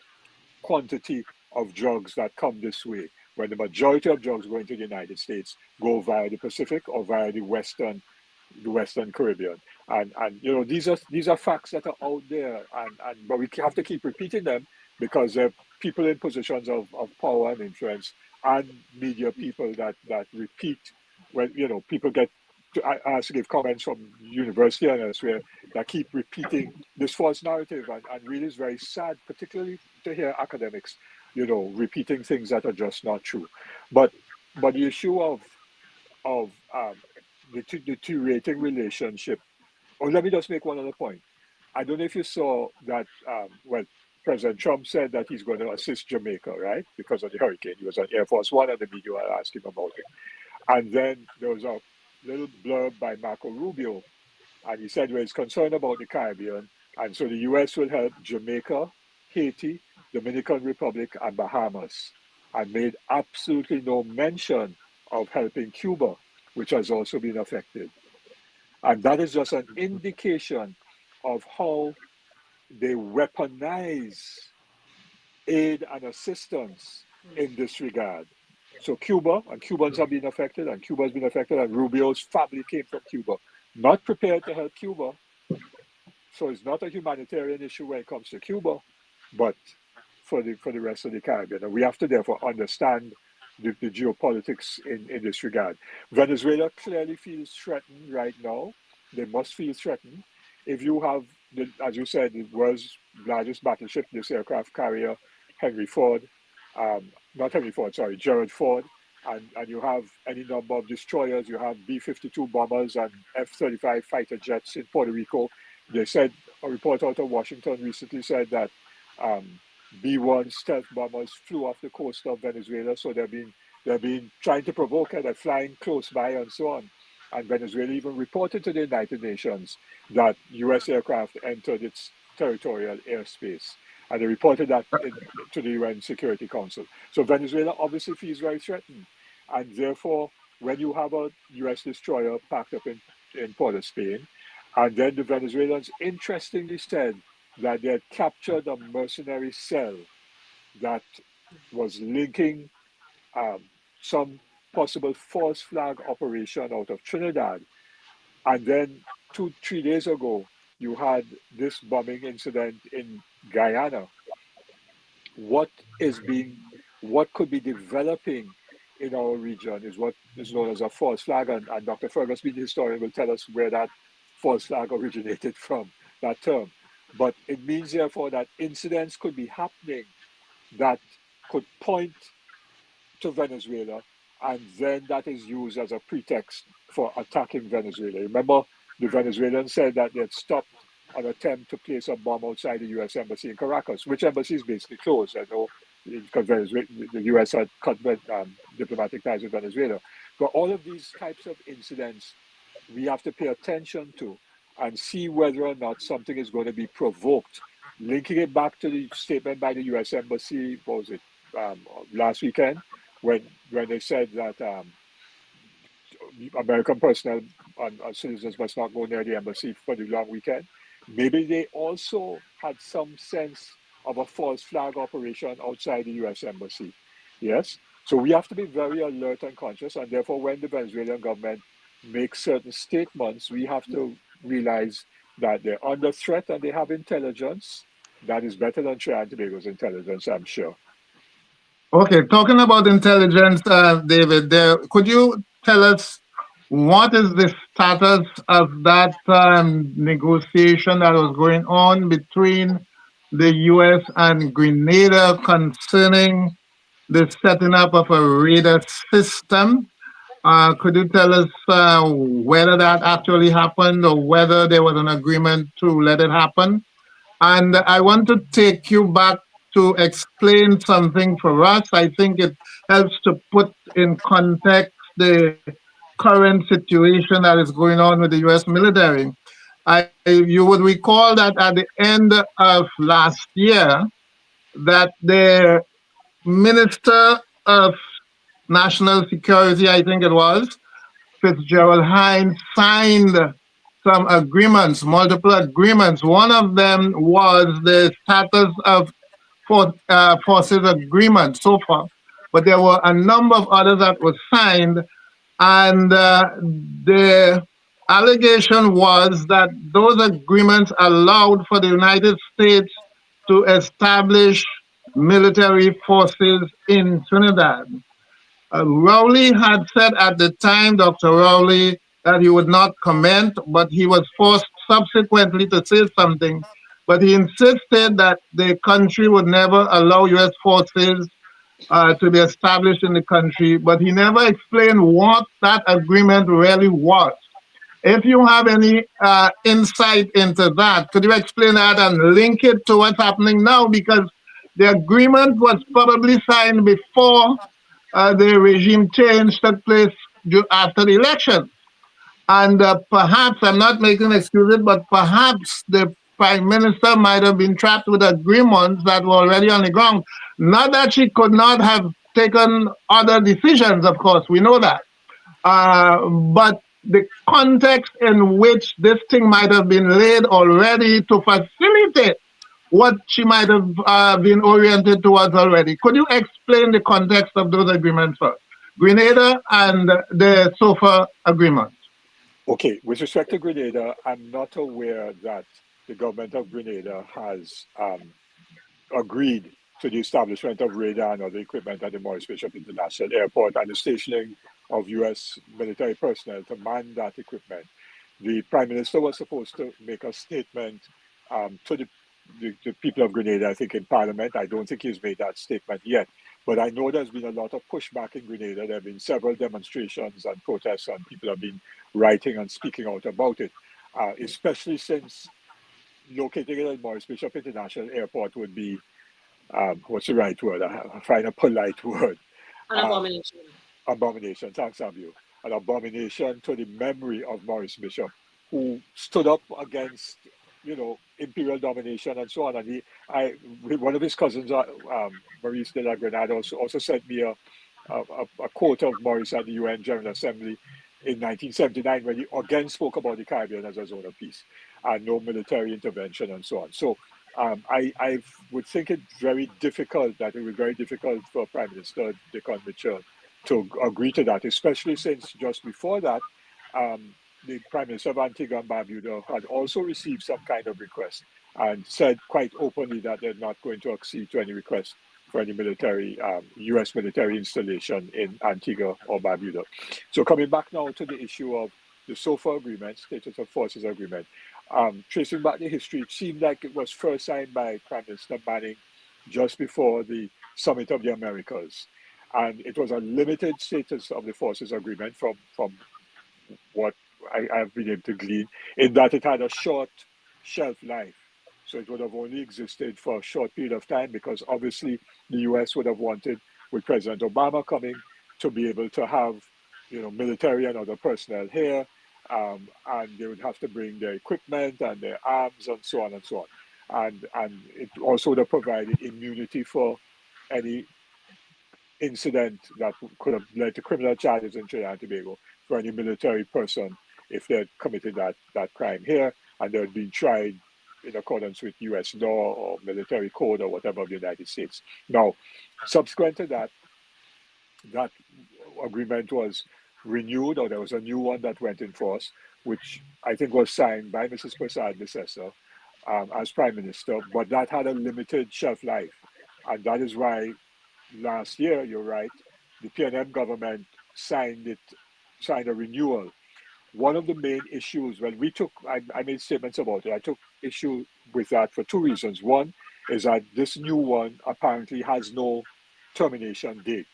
quantity of drugs that come this way, when the majority of drugs going to the United States go via the Pacific or via the Western Caribbean. And these are facts that are out there, but we have to keep repeating them because there are people in positions of power and influence and media people that repeat when people get asked to give comments from university and elsewhere that keep repeating this false narrative, and really is very sad, particularly to hear academics repeating things that are just not true. But the issue of the deteriorating relationship. Or let me just make one other point. I don't know if you saw that. President Trump said that he's going to assist Jamaica, right, because of the hurricane. He was on Air Force One, and the media asked him about it. And then there was a little blurb by Marco Rubio, and he said, well, he's concerned about the Caribbean, and so the U.S. will help Jamaica, Haiti, Dominican Republic, and Bahamas, and made absolutely no mention of helping Cuba, which has also been affected. And that is just an indication of how they weaponize aid and assistance in this regard. So Cuba, and Cubans have been affected, and Cuba has been affected, and Rubio's family came from Cuba, not prepared to help Cuba. So it's not a humanitarian issue when it comes to Cuba, but for the rest of the Caribbean. And we have to therefore understand the geopolitics in this regard. Venezuela clearly feels threatened right now. They must feel threatened. If you have, as you said, the world's largest battleship, this aircraft carrier, Gerald Ford, and you have any number of destroyers, you have B-52 bombers and F-35 fighter jets in Puerto Rico. They said, a report out of Washington recently said that B-1 stealth bombers flew off the coast of Venezuela, so they've been trying to provoke it. They're flying close by and so on. And Venezuela even reported to the United Nations that U.S. aircraft entered its territorial airspace, and they reported that to the UN Security Council. So Venezuela obviously feels very threatened, and therefore, when you have a U.S. destroyer parked up in Port of Spain, and then the Venezuelans interestingly said that they had captured a mercenary cell that was linking some possible false flag operation out of Trinidad. And then 2-3 days ago, you had this bombing incident in Guyana. What could be developing in our region is what is known as a false flag, and Dr. Fergus, being the historian, will tell us where that false flag originated from, that term. But it means, therefore, that incidents could be happening that could point to Venezuela, and then that is used as a pretext for attacking Venezuela. Remember, the Venezuelans said that they had stopped an attempt to place a bomb outside the U.S. embassy in Caracas, which embassy is basically closed. I know because the U.S. had cut diplomatic ties with Venezuela. But all of these types of incidents we have to pay attention to and see whether or not something is going to be provoked. Linking it back to the statement by the U.S. embassy, what was it, last weekend, when they said that American personnel and citizens must not go near the embassy for the long weekend. Maybe they also had some sense of a false flag operation outside the U.S. embassy. Yes? So we have to be very alert and conscious, and therefore when the Venezuelan government makes certain statements, we have to realize that they're under threat and they have intelligence that is better than Trinidad and Tobago's intelligence, I'm sure. Okay, talking about intelligence, David, could you tell us what is the status of that negotiation that was going on between the U.S. and Grenada concerning the setting up of a radar system? Could you tell us whether that actually happened or whether there was an agreement to let it happen? And I want to take you back to explain something for us. I think it helps to put in context the current situation that is going on with the U.S. military. You would recall that at the end of last year, that the Minister of National Security, I think it was, Fitzgerald Hines, signed some agreements, multiple agreements. One of them was the status of forces agreement so far, but there were a number of others that were signed, and the allegation was that those agreements allowed for the United States to establish military forces in Trinidad. Rowley had said at the time, Dr. Rowley, that he would not comment, but he was forced subsequently to say something. But he insisted that the country would never allow U.S. forces to be established in the country, but he never explained what that agreement really was. If you have any insight into that, could you explain that and link it to what's happening now? Because the agreement was probably signed before the regime change took place after the election. And perhaps, I'm not making excuses, but perhaps the prime minister might have been trapped with agreements that were already on the ground. Not that she could not have taken other decisions, of course, we know that. But the context in which this thing might have been laid already to facilitate what she might have been oriented towards already. Could you explain the context of those agreements first? Grenada and the SOFA agreement. Okay, with respect to Grenada, I'm not aware that the government of Grenada has agreed to the establishment of radar and other equipment at the Maurice Bishop International Airport and the stationing of U.S. military personnel to man that equipment. The Prime Minister was supposed to make a statement to the people of Grenada, I think, in Parliament. I don't think he's made that statement yet. But I know there's been a lot of pushback in Grenada. There have been several demonstrations and protests, and people have been writing and speaking out about it, especially since locating it at Maurice Bishop International Airport would be, what's the right word? I find a polite word. An abomination. Abomination, thanks, Abeo. An abomination to the memory of Maurice Bishop, who stood up against, imperial domination and so on. And one of his cousins, Maurice de la Grenade, also sent me a quote of Maurice at the UN General Assembly in 1979 when he again spoke about the Caribbean as a zone of peace and no military intervention and so on. So I would think it would be very difficult for Prime Minister Dickon Mitchell agree to that, especially since just before that, the Prime Minister of Antigua and Barbuda had also received some kind of request and said quite openly that they're not going to accede to any request for any military, U.S. military installation in Antigua or Barbuda. So coming back now to the issue of the SOFA agreement, Status of Forces agreement, tracing back the history, it seemed like it was first signed by Prime Minister Manning just before the Summit of the Americas. And it was a limited status of the forces agreement from what I've been able to glean, in that it had a short shelf life. So it would have only existed for a short period of time, because obviously the US would have wanted, with President Obama coming, to be able to have, military and other personnel here, and they would have to bring their equipment and their arms and so on and so on. And it also would have provided immunity for any incident that could have led to criminal charges in Trinidad and Tobago for any military person if they had committed that crime here and they had been tried in accordance with US law or military code or whatever of the United States. Now, subsequent to that, that agreement was renewed, or there was a new one that went in force, which I think was signed by Mrs. Prasad Bissessar as Prime Minister, but that had a limited shelf life. And that is why last year, you're right, the PNM government signed a renewal. One of the main issues, well, I made statements about it. I took issue with that for two reasons. One is that this new one apparently has no termination date.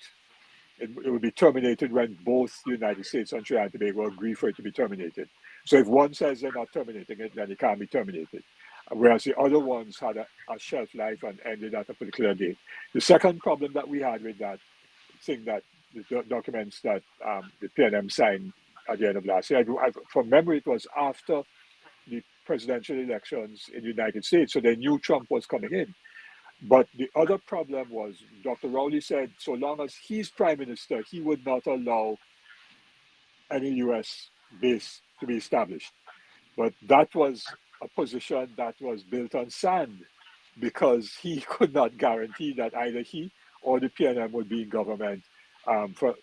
It will be terminated when both the United States and Trinidad and Tobago agree for it to be terminated. So if one says they're not terminating it, then it can't be terminated. Whereas the other ones had a shelf life and ended at a particular date. The second problem that we had with that thing, that the documents that the PNM signed at the end of last year, from memory, it was after the presidential elections in the United States, so they knew Trump was coming in. But the other problem was, Dr. Rowley said, so long as he's prime minister, he would not allow any US base to be established. But that was a position that was built on sand, because he could not guarantee that either he or the PNM would be in government for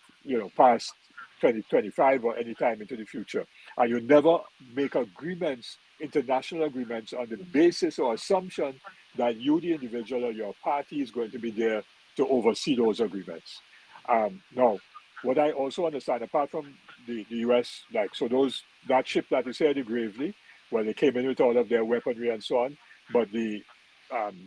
past 2025 or any time into the future. And you never make agreements, international agreements, on the basis or assumption that you, the individual, or your party is going to be there to oversee those agreements. Now, what I also understand, apart from the US, that ship that is here, the Gravely, well, they came in with all of their weaponry and so on, but the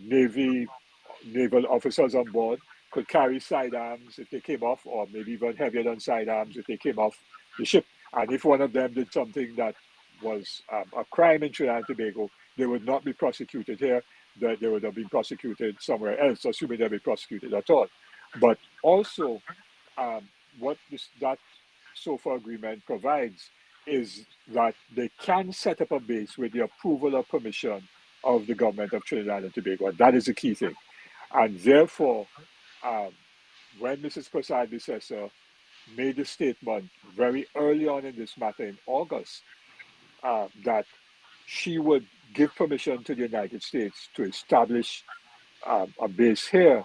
naval officers on board could carry sidearms if they came off, or maybe even heavier than sidearms if they came off the ship. And if one of them did something that was a crime in Trinidad and Tobago, they would not be prosecuted here. They would have been prosecuted somewhere else, assuming they'd be prosecuted at all. But also, what that SOFA agreement provides is that they can set up a base with the approval or permission of the government of Trinidad and Tobago. And that is the key thing. And therefore, when Mrs. Prasad Bissessar made a statement very early on in this matter in August, that she would give permission to the United States to establish a base here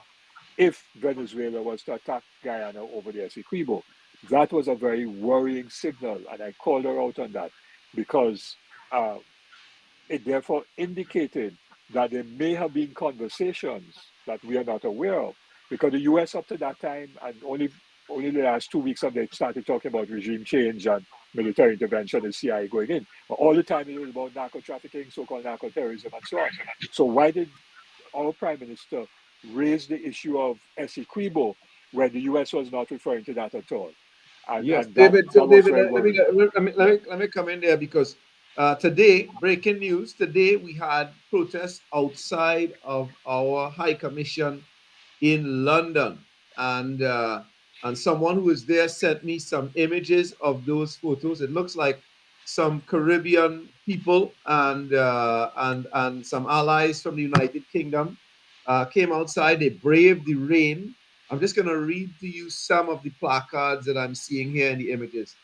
if Venezuela was to attack Guyana over the Essequibo. That was a very worrying signal, and I called her out on that, because it therefore indicated that there may have been conversations that we are not aware of, because the US up to that time, and only the last 2 weeks have they started talking about regime change and military intervention and CIA going in. But all the time it was about narco trafficking, so-called narco terrorism, and so on. So why did our Prime Minister raise the issue of Essequibo when the US was not referring to that at all? And, yes, and David. that So, was David, very worrying. let me come in there, because today, breaking news. Today we had protests outside of our High Commission in London, and someone who was there sent me some images of those photos. It looks like some Caribbean people and some allies from the United Kingdom came outside. They braved the rain. I'm just going to read to you some of the placards that I'm seeing here in the images.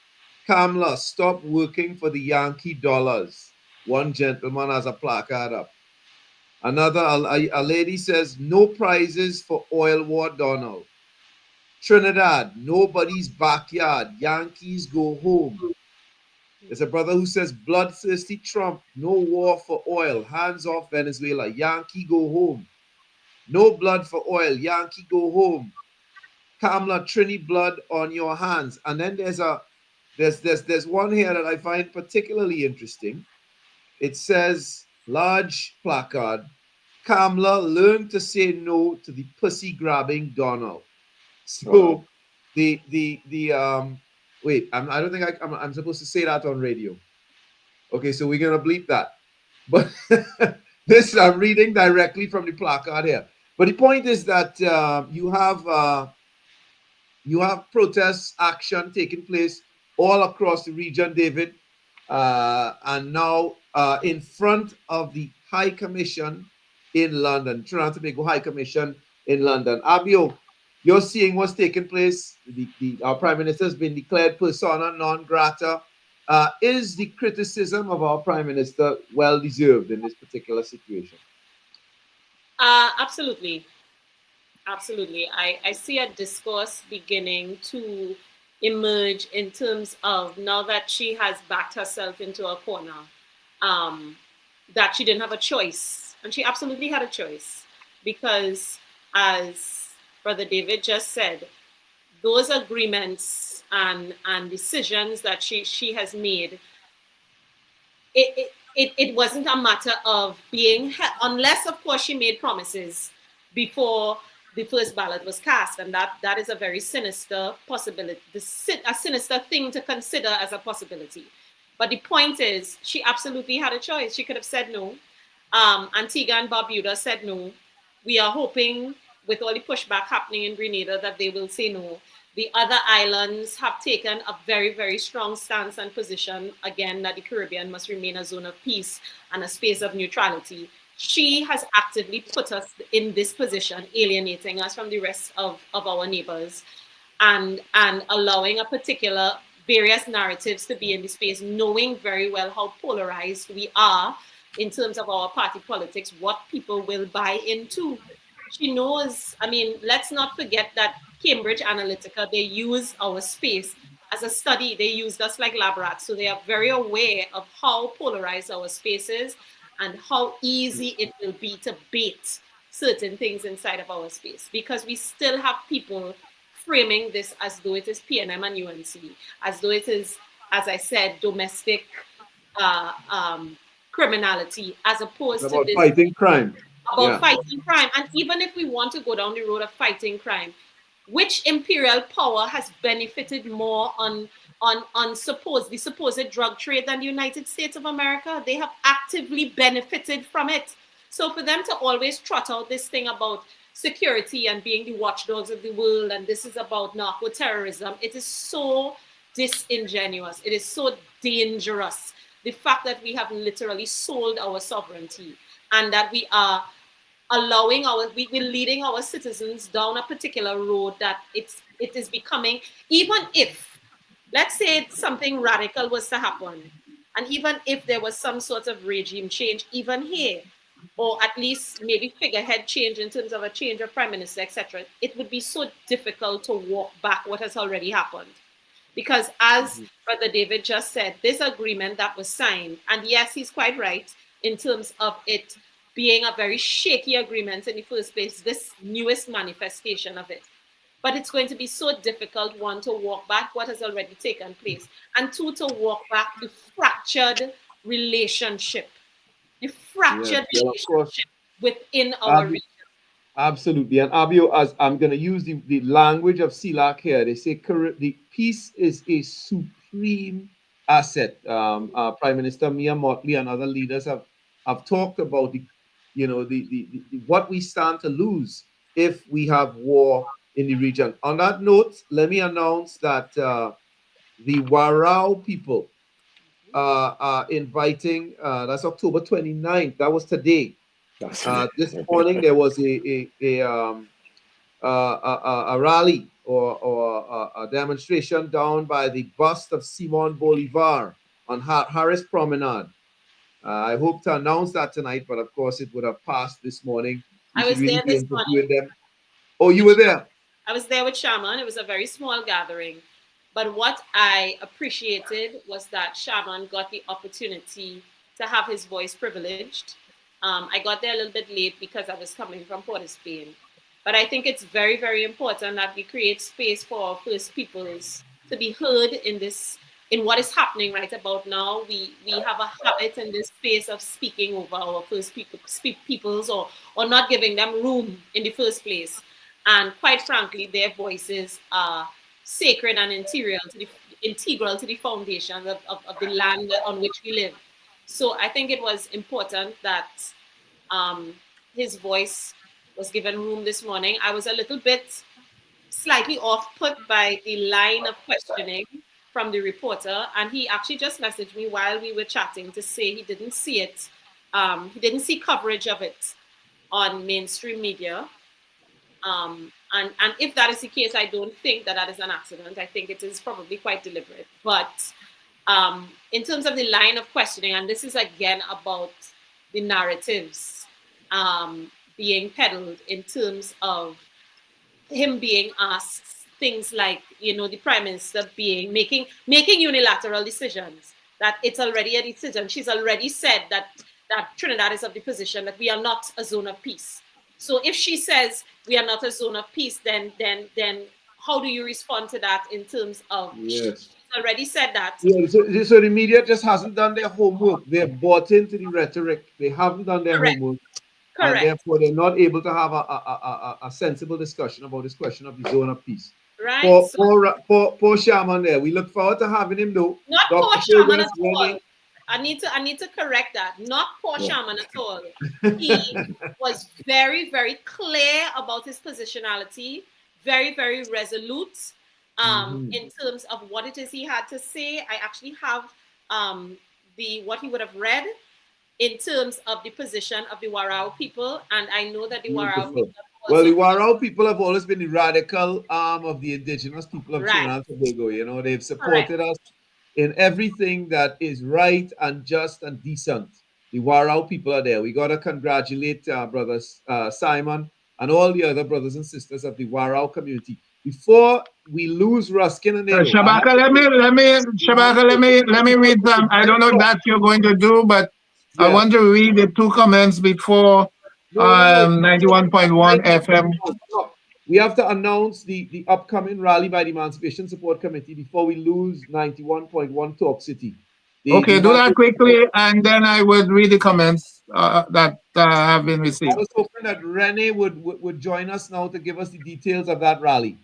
Kamla, stop working for the Yankee dollars. One gentleman has a placard up. Another, a lady says, no prizes for Oil War Donald. Trinidad, nobody's backyard. Yankees go home. There's a brother who says, bloodthirsty Trump, no war for oil, hands off Venezuela, Yankee go home. No blood for oil, Yankee go home. Kamla, Trini blood on your hands. And then there's one here that I find particularly interesting. It says, large placard, Kamla, learn to say no to the pussy grabbing Donald. So wait, I don't think I'm supposed to say that on radio. Okay, so we're gonna bleep that. But this I'm reading directly from the placard here. But the point is that you have protests, action taking place all across the region, David, and now in front of the High Commission in London, Trinidad and Tobago High Commission in London. Abeo, you're seeing what's taking place. Our Prime Minister has been declared persona non grata. Is the criticism of our Prime Minister well deserved in this particular situation? Absolutely. Absolutely. I see a discourse beginning to emerge in terms of, now that she has backed herself into a corner, that she didn't have a choice. And she absolutely had a choice, because, as Brother David just said, those agreements and decisions that she has made, it wasn't a matter of being, unless of course she made promises before the first ballot was cast, and that is a very sinister possibility, a sinister thing to consider as a possibility. But the point is, she absolutely had a choice. She could have said no. Antigua and Barbuda said no. We are hoping, with all the pushback happening in Grenada, that they will say no. The other islands have taken a very, very strong stance and position, again, that the Caribbean must remain a zone of peace and a space of neutrality. She has actively put us in this position, alienating us from the rest of our neighbors, and allowing a particular various narratives to be in the space, knowing very well how polarized we are in terms of our party politics, what people will buy into. She knows, I mean, let's not forget that Cambridge Analytica, they use our space as a study. They used us like lab rats. So they are very aware of how polarized our space is and how easy it will be to bait certain things inside of our space, because we still have people framing this as though it is PNM and UNC, as though it is, as I said, domestic criminality, as opposed to this fighting crime. Fighting crime. And even if we want to go down the road of fighting crime, which imperial power has benefited more on the supposed drug trade than the United States of America? They have actively benefited from it. So for them to always trot out this thing about security and being the watchdogs of the world, and this is about narco-terrorism, it is so disingenuous. It is so dangerous. The fact that we have literally sold our sovereignty, and that we are allowing we're leading our citizens down a particular road that it is becoming, even if, let's say, something radical was to happen, and even if there was some sort of regime change, even here, or at least maybe figurehead change in terms of a change of prime minister, etc., it would be so difficult to walk back what has already happened. Because as Brother David just said, this agreement that was signed, and yes, he's quite right in terms of it being a very shaky agreement in the first place, this newest manifestation of it. But it's going to be so difficult, one, to walk back what has already taken place, and two, to walk back the fractured relationship. The fractured relationship within our region. Absolutely. And Abeo, as I'm going to use the language of CELAC here, they say the peace is a supreme asset. Prime Minister Mia Mottley and other leaders have talked about the what we stand to lose if we have war in the region. On that note, let me announce that the Warao people are inviting, that's October 29th, that was today. This morning there was a rally or a demonstration down by the bust of Simon Bolivar on Harris Promenade. I hope to announce that tonight, but of course it would have passed this morning. I was there this morning. Oh, you were there? I was there with Shaman. It was a very small gathering. But what I appreciated was that Shaman got the opportunity to have his voice privileged. I got there a little bit late because I was coming from Port of Spain. But I think it's very, very important that we create space for our First Peoples to be heard in what is happening right about now. We have a habit in this space of speaking over our peoples or not giving them room in the first place. And quite frankly, their voices are sacred and integral to the foundation of the land on which we live. So I think it was important that his voice was given room this morning. I was a little bit slightly off put by the line of questioning from the reporter, and he actually just messaged me while we were chatting to say he didn't see it. He didn't see coverage of it on mainstream media. And if that is the case, I don't think that is an accident. I think it is probably quite deliberate. But in terms of the line of questioning, and this is again about the narratives being peddled in terms of him being asked things like, the prime minister making unilateral decisions, that it's already a decision. She's already said that Trinidad is of the position that we are not a zone of peace. So if she says we are not a zone of peace, then how do you respond to that in terms of she's already said that? Yeah, so the media just hasn't done their homework. They're bought into the rhetoric. They haven't done their homework. Correct. And therefore, they're not able to have a sensible discussion about this question of the zone of peace. Right. Poor Shaman there. We look forward to having him, though. Not Dr. poor Shaman at Fergus, all. I need to correct that. Not poor Shaman at all. He was very, very clear about his positionality, very, very resolute in terms of what it is he had to say. I actually have what he would have read in terms of the position of the Warao people, and I know that the Warao people. Well, the Warao people have always been the radical arm of the indigenous people of Trinidad and Tobago. They've supported us in everything that is right and just and decent. The Warao people are there. We got to congratulate brothers Simon and all the other brothers and sisters of the Warao community. Before we lose Ruskin and Shabaka, let me read them. I don't know if that's you're going to do, but I want to read the two comments before 91.1 FM. We have to announce the upcoming rally by the Emancipation Support Committee before we lose 91.1 Talk City. Do that quickly, and then I would read the comments that have been received. I was hoping that Renee would join us now to give us the details of that rally.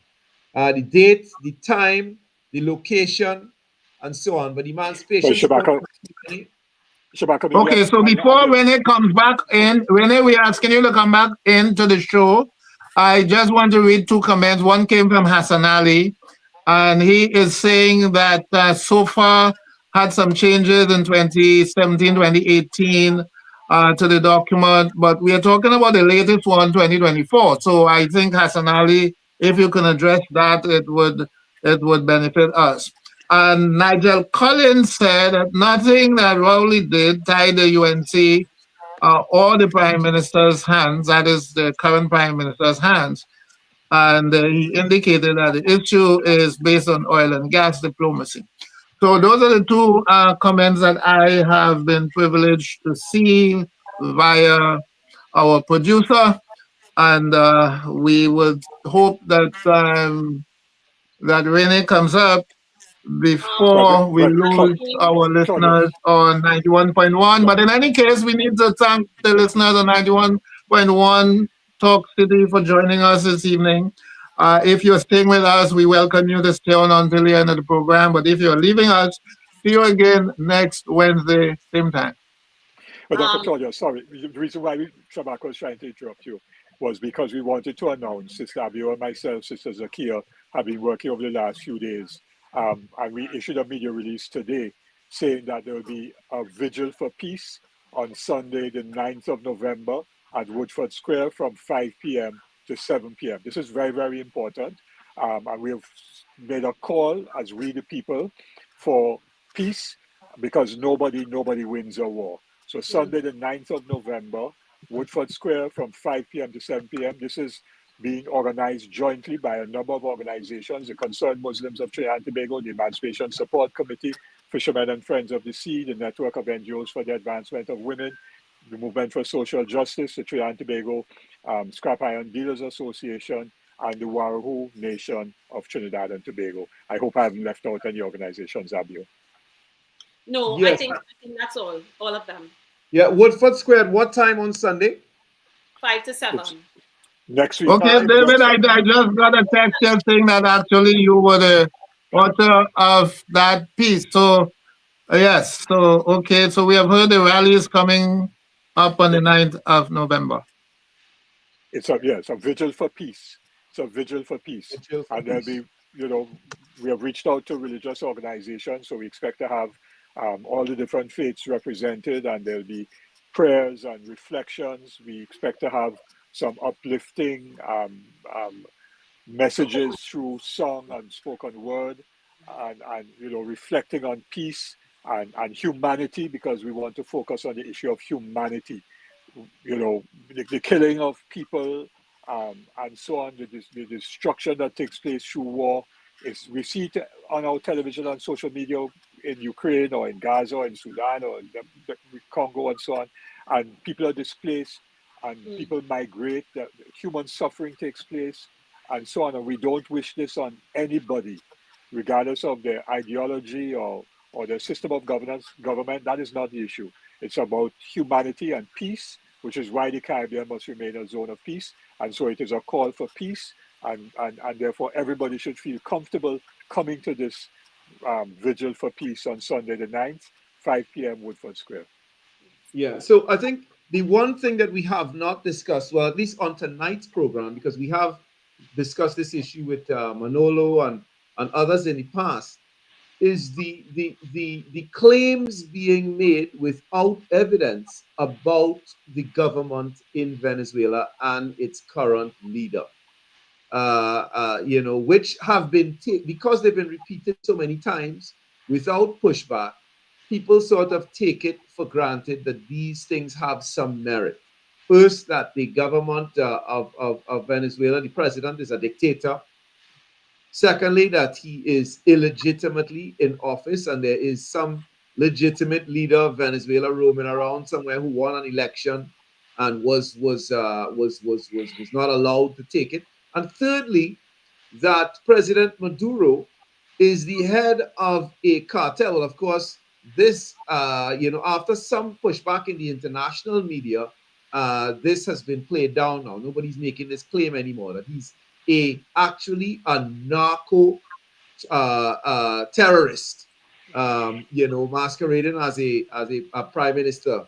The date, the time, the location, and so on. But Emancipation Support Committee. Okay, so before Renee comes back in, Renee, we're asking you to come back into the show. I just want to read two comments. One came from Hassan Ali, and he is saying that SOFA had some changes in 2017, 2018 to the document, but we are talking about the latest one, 2024. So I think Hassan Ali, if you can address that, it would benefit us. And Nigel Collins said that nothing that Rowley did tied the UNC or the Prime Minister's hands, that is the current Prime Minister's hands. And he indicated that the issue is based on oil and gas diplomacy. So those are the two comments that I have been privileged to see via our producer. And we would hope that that Renee comes up before we lose our listeners on 91.1. But in any case, we need to thank the listeners on 91.1 Talk City for joining us this evening. If you're staying with us, we welcome you to stay on until the end of the program. But if you're leaving us, see you again next Wednesday, same time. But Dr. Claudia, sorry, the reason why Shabaka was trying to interrupt you was because we wanted to announce, Sister Abeo and myself, Sister Zakia, have been working over the last few days. And we issued a media release today saying that there will be a vigil for peace on Sunday, the 9th of November at Woodford Square from 5 p.m. to 7 p.m. This is very, very important. And we have made a call as we the people for peace because nobody wins a war. So Sunday, the 9th of November, Woodford Square from 5 p.m. to 7 p.m. This is being organized jointly by a number of organizations: the Concerned Muslims of Trinidad and Tobago, the Emancipation Support Committee, Fishermen and Friends of the Sea, the Network of NGOs for the Advancement of Women, the Movement for Social Justice, the Trinidad and Tobago Scrap Iron Dealers Association, and the Warahu Nation of Trinidad and Tobago. I hope I haven't left out any organizations, Abio. No, Yes. I think that's all of them. Yeah, Woodford Square. What time on Sunday? 5 to 7. It's next week. Okay, David, I just got a text here saying that actually you were the author of that piece. So, yes. So, okay. So we have heard the rally is coming up on the 9th of November. It's a vigil for peace. It's a vigil for peace. And there'll be, we have reached out to religious organizations, so we expect to have all the different faiths represented, and there'll be prayers and reflections. We expect to have some uplifting messages through song and spoken word, and reflecting on peace and humanity, because we want to focus on the issue of humanity. The killing of people, and so on, the destruction that takes place through war. We see it on our television and social media in Ukraine or in Gaza or in Sudan or in the Congo and so on, and people are displaced and people migrate, the human suffering takes place and so on, and we don't wish this on anybody, regardless of their ideology or their system of government. That is not the issue. It's about humanity and peace, which is why the Caribbean must remain a zone of peace. And so it is a call for peace, and therefore everybody should feel comfortable coming to this vigil for peace on Sunday the 9th, 5 p.m. Woodford Square. Yeah, so I think the one thing that we have not discussed, well, at least on tonight's program, because we have discussed this issue with Manolo and others in the past, is the claims being made without evidence about the government in Venezuela and its current leader, which have been, because they've been repeated so many times without pushback, people sort of take it for granted that these things have some merit. First, that the government of Venezuela, the president, is a dictator. Secondly, that he is illegitimately in office, and there is some legitimate leader of Venezuela roaming around somewhere who won an election and was not allowed to take it. And thirdly, that President Maduro is the head of a cartel. Well, of course, this after some pushback in the international media, this has been played down now. Nobody's making this claim anymore that he's actually a narco terrorist, masquerading as a prime minister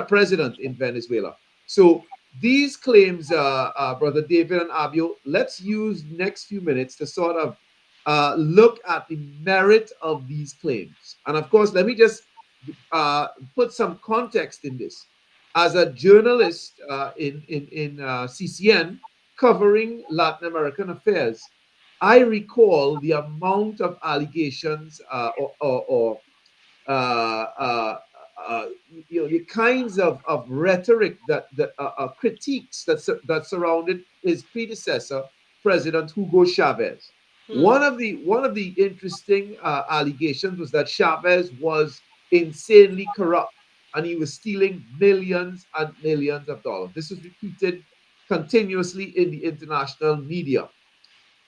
president in Venezuela. So these claims, Brother David and Abio, let's use next few minutes to sort of look at the merit of these claims. And of course, let me just put some context in this. As a journalist in CCN, covering Latin American affairs, I recall the amount of allegations the kinds of rhetoric that critiques that surrounded his predecessor, President Hugo Chavez. One of the interesting allegations was that Chavez was insanely corrupt and he was stealing millions and millions of dollars. This was repeated continuously in the international media.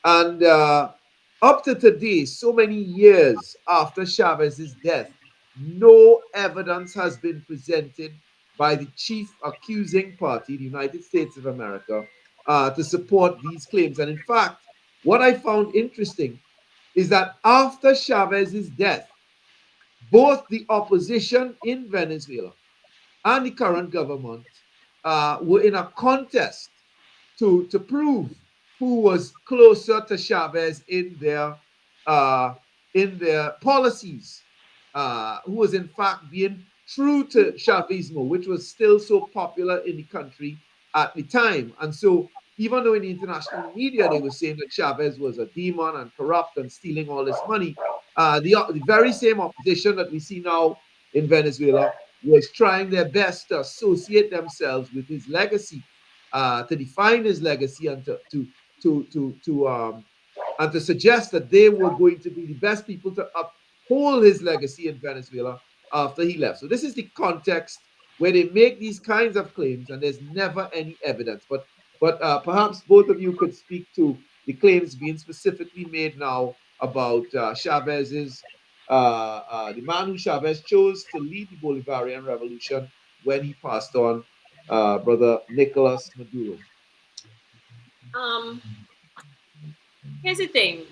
And up to today, so many years after Chavez's death, no evidence has been presented by the chief accusing party, the United States of America, to support these claims. And in fact, what I found interesting is that after Chavez's death, both the opposition in Venezuela and the current government were in a contest to prove who was closer to Chavez in their policies, who was in fact being true to Chavismo, which was still so popular in the country at the time. And so even though in the international media they were saying that Chavez was a demon and corrupt and stealing all this money, the very same opposition that we see now in Venezuela was trying their best to associate themselves with his legacy. to define his legacy and to suggest that they were going to be the best people to uphold his legacy in Venezuela after he left. So this is the context where they make these kinds of claims, and there's never any evidence. But perhaps both of you could speak to the claims being specifically made now about Chavez's the man who Chavez chose to lead the Bolivarian Revolution when he passed on, Brother Nicolas Maduro. Here's the thing.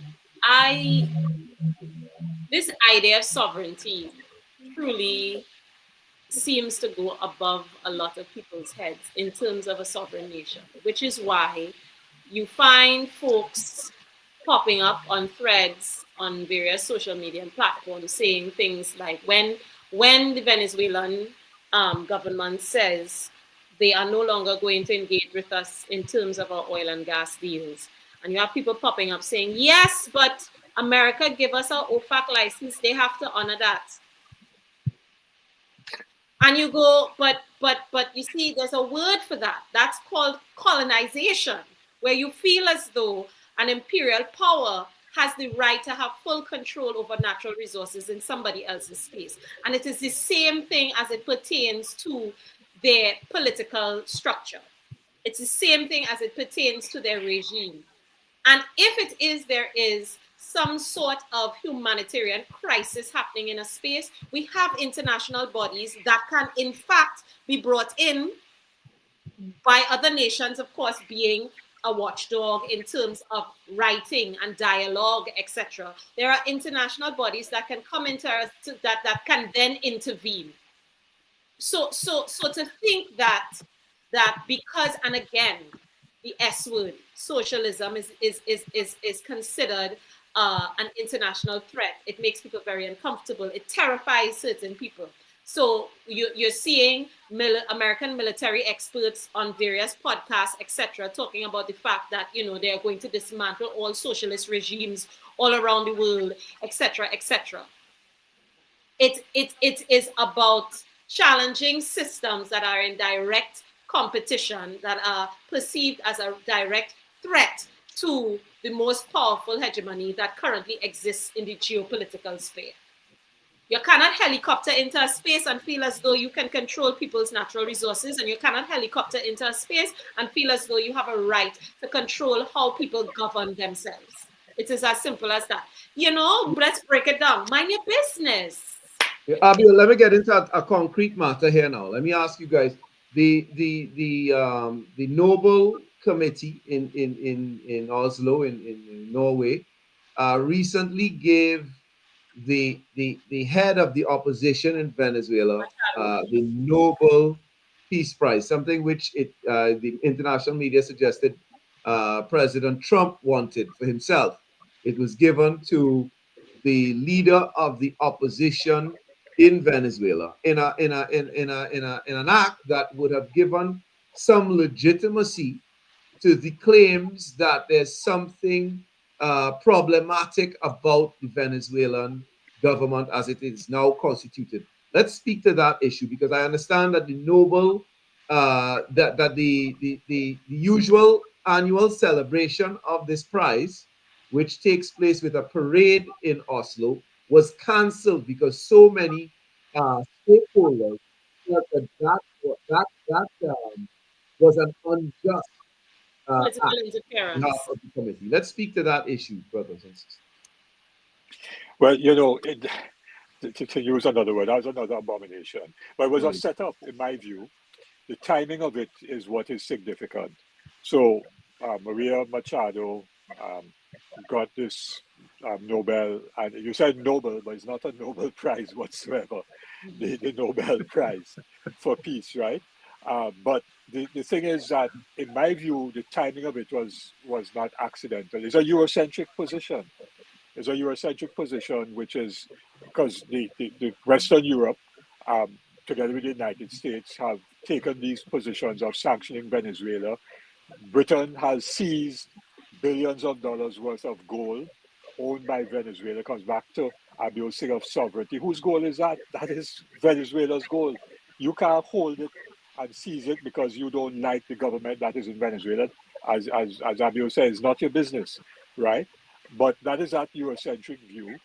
This idea of sovereignty truly seems to go above a lot of people's heads in terms of a sovereign nation, which is why you find folks popping up on threads on various social media platforms saying things like, when the Venezuelan government says they are no longer going to engage with us in terms of our oil and gas deals, and you have people popping up saying, yes, but America give us our OFAC license, they have to honor that. And you go, but you see, there's a word for that. That's called colonization, where you feel as though an imperial power has the right to have full control over natural resources in somebody else's space. And it is the same thing as it pertains to their political structure. It's the same thing as it pertains to their regime. And if it is, there is some sort of humanitarian crisis happening in a space, we have international bodies that can, in fact, be brought in by other nations, of course, being a watchdog in terms of writing and dialogue, etc. There are international bodies that can come into that can then intervene. So to think that because, and again, the S word, socialism is considered an international threat. It makes people very uncomfortable. It terrifies certain people. So you're seeing American military experts on various podcasts, etc., talking about the fact that, you know, they are going to dismantle all socialist regimes all around the world, etc., etc. It is about challenging systems that are in direct competition, that are perceived as a direct threat to the most powerful hegemony that currently exists in the geopolitical sphere. You cannot helicopter into a space and feel as though you can control people's natural resources, and you cannot helicopter into a space and feel as though you have a right to control how people govern themselves. It is as simple as that. You know, let's break it down. Mind your business. Abio, let me get into a concrete matter here now. Let me ask you guys: the Nobel Committee in Oslo in Norway recently gave the head of the opposition in Venezuela the Nobel Peace Prize, something which the international media suggested President Trump wanted for himself. It was given to the leader of the opposition in Venezuela in an act that would have given some legitimacy to the claims that there's something problematic about the Venezuelan government as it is now constituted. Let's speak to that issue, because I understand that the Nobel, that the usual annual celebration of this prize, which takes place with a parade in Oslo, was cancelled because so many stakeholders felt that was an unjust Political interference. of the committee. Let's speak to that issue, brothers and sisters. Well, you know, to use another word, that was another abomination. But it was a setup, in my view. The timing of it is what is significant. So Maria Machado got this Nobel, and you said Nobel, but it's not a Nobel Prize whatsoever, the Nobel Prize for Peace, right? But the thing is that, in my view, the timing of it was not accidental. It's a Eurocentric position. It's a Eurocentric position, which is because the Western Europe, together with the United States, have taken these positions of sanctioning Venezuela. Britain has seized billions of dollars worth of gold owned by Venezuela. It comes back to Abio's thing of sovereignty. Whose gold is that? That is Venezuela's gold. You can't hold it and seize it because you don't like the government that is in Venezuela, as Abeo says, it's not your business, right? But that is that Eurocentric view.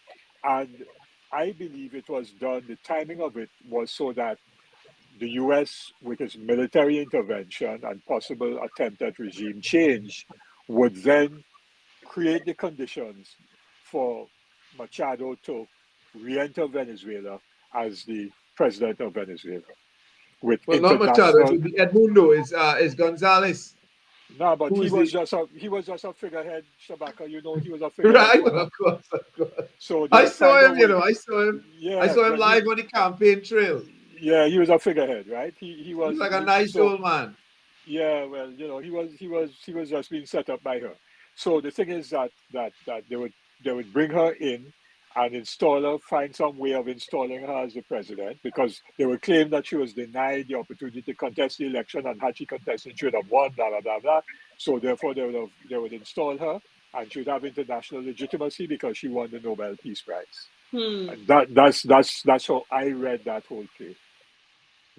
And I believe it was done, the timing of it was so that the US, with its military intervention and possible attempt at regime change, would then create the conditions for Machado to re-enter Venezuela as the president of Venezuela with Well, not Machado. It international. would be Edmundo. Is Gonzalez. No, but Who he is was the just a figurehead, Shabaka. You know, he was a figurehead right? for Well, him. of course, of course. So they I would find saw a him. You way. know, I saw him. I Yeah, saw him well, he, live on the campaign trail. yeah, he was a figurehead, right? He He's was like a nice so. old man. Yeah, well, he was just being set up by her. So the thing is that they would bring her in and install her, find some way of installing her as the president, because they would claim that she was denied the opportunity to contest the election, and had she contested, she would have won, blah blah blah blah. So therefore, they would install her, and she would have international legitimacy because she won the Nobel Peace Prize. And that's how I read that whole play.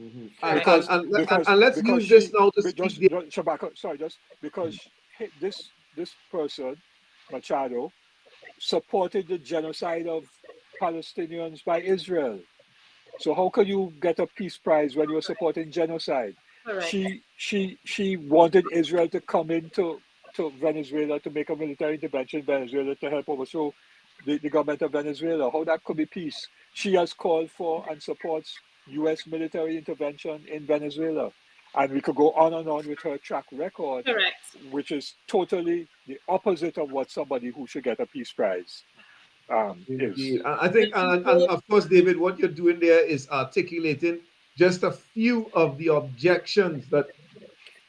Mhm. Right. And let's Because use this now to just speak. Shabaka, sorry, just because this person Machado supported the genocide of Palestinians by Israel. So how can you get a peace prize when you're supporting genocide? Correct. She wanted Israel to come into to Venezuela to make a military intervention in Venezuela to help overthrow the government of Venezuela. How that could be peace? She has called for and supports US military intervention in Venezuela. And we could go on and on with her track record, Correct. which is totally the opposite of what somebody who should get a peace prize is. Indeed. I think, and of course, David, what you're doing there is articulating just a few of the objections that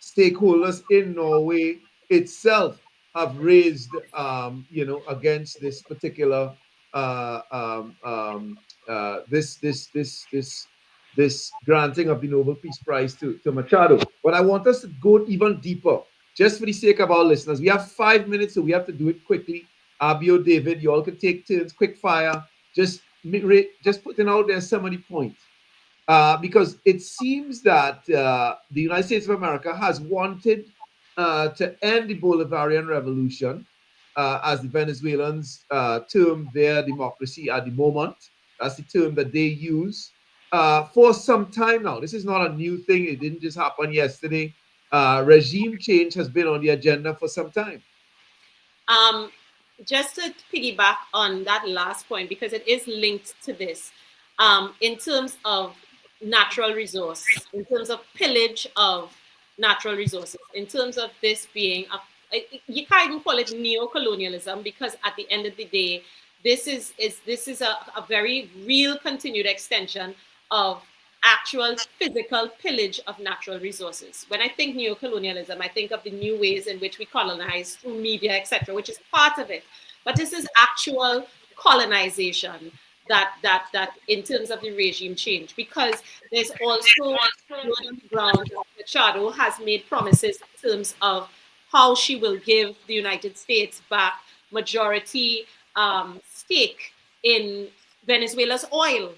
stakeholders in Norway itself have raised, against this particular this granting of the Nobel Peace Prize to Machado. But I want us to go even deeper, just for the sake of our listeners. We have 5 minutes, so we have to do it quickly. Abio, David, you all can take turns, quick fire, just putting out there some of the points. Because it seems that the United States of America has wanted to end the Bolivarian Revolution, as the Venezuelans term their democracy at the moment. That's the term that they use for some time now. This is not a new thing. It didn't just happen yesterday. Regime change has been on the agenda for some time. Just to piggyback on that last point, because it is linked to this, in terms of natural resource, in terms of pillage of natural resources, in terms of this being you can't even call it neo-colonialism, because at the end of the day, this is a very real continued extension of actual physical pillage of natural resources. When I think neo-colonialism, I think of the new ways in which we colonize through media, etc., which is part of it. But this is actual colonization that in terms of the regime change, because there's also word on the ground that Machado has made promises in terms of how she will give the United States back majority stake in Venezuela's oil,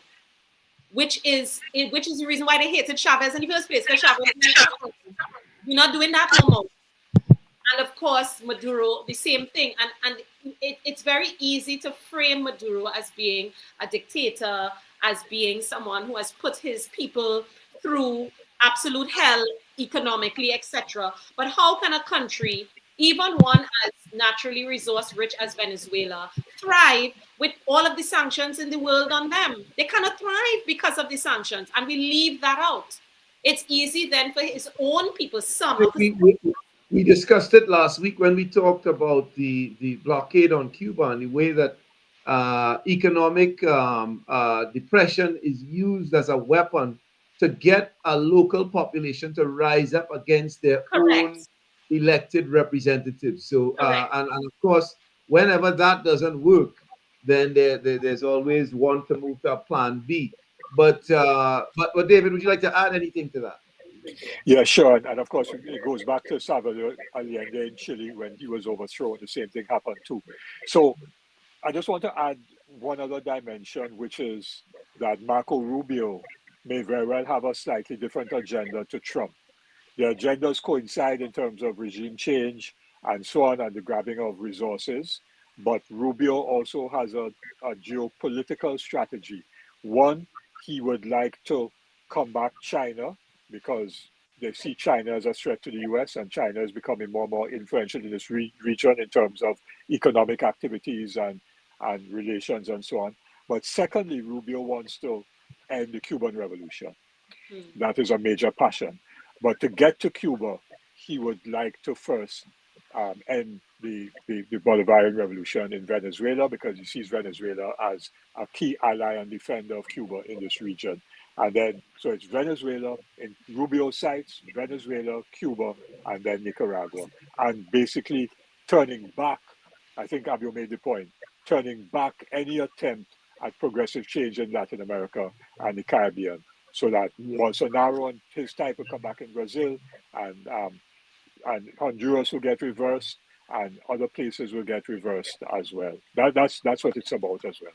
which is the reason why they hated Chavez in the first place, because Chavez, you're not doing that no more. And of course, Maduro, the same thing. And it's very easy to frame Maduro as being a dictator, as being someone who has put his people through absolute hell economically, etc. But how can a country, even one as naturally resource rich as Venezuela, thrive with all of the sanctions in the world on them? They cannot thrive because of the sanctions, and we leave that out. It's easy then for his own people, We discussed it last week when we talked about the blockade on Cuba and the way that economic depression is used as a weapon to get a local population to rise up against their own correct. elected representatives. So, Correct. and of course, whenever that doesn't work, then there's always one to move to a plan B. But David, would you like to add anything to that? Yeah, sure. And of course, it goes back to Salvador Allende in Chile when he was overthrown. The same thing happened too. So I just want to add one other dimension, which is that Marco Rubio may very well have a slightly different agenda to Trump. Their agendas coincide in terms of regime change and so on, and the grabbing of resources. But Rubio also has a geopolitical strategy. One, he would like to combat China because they see China as a threat to the US, and China is becoming more and more influential in this region in terms of economic activities and relations and so on. But secondly, Rubio wants to end the Cuban Revolution. That is a major passion. But to get to Cuba, he would like to first end the Bolivarian Revolution in Venezuela, because he sees Venezuela as a key ally and defender of Cuba in this region. And then, so it's Venezuela, in Rubio sites, Venezuela, Cuba, and then Nicaragua. And basically turning back, I think Abio made the point, turning back any attempt at progressive change in Latin America and the Caribbean, so that Bolsonaro and his type will come back in Brazil, and Honduras will get reversed, and other places will get reversed as well. That's what it's about as well.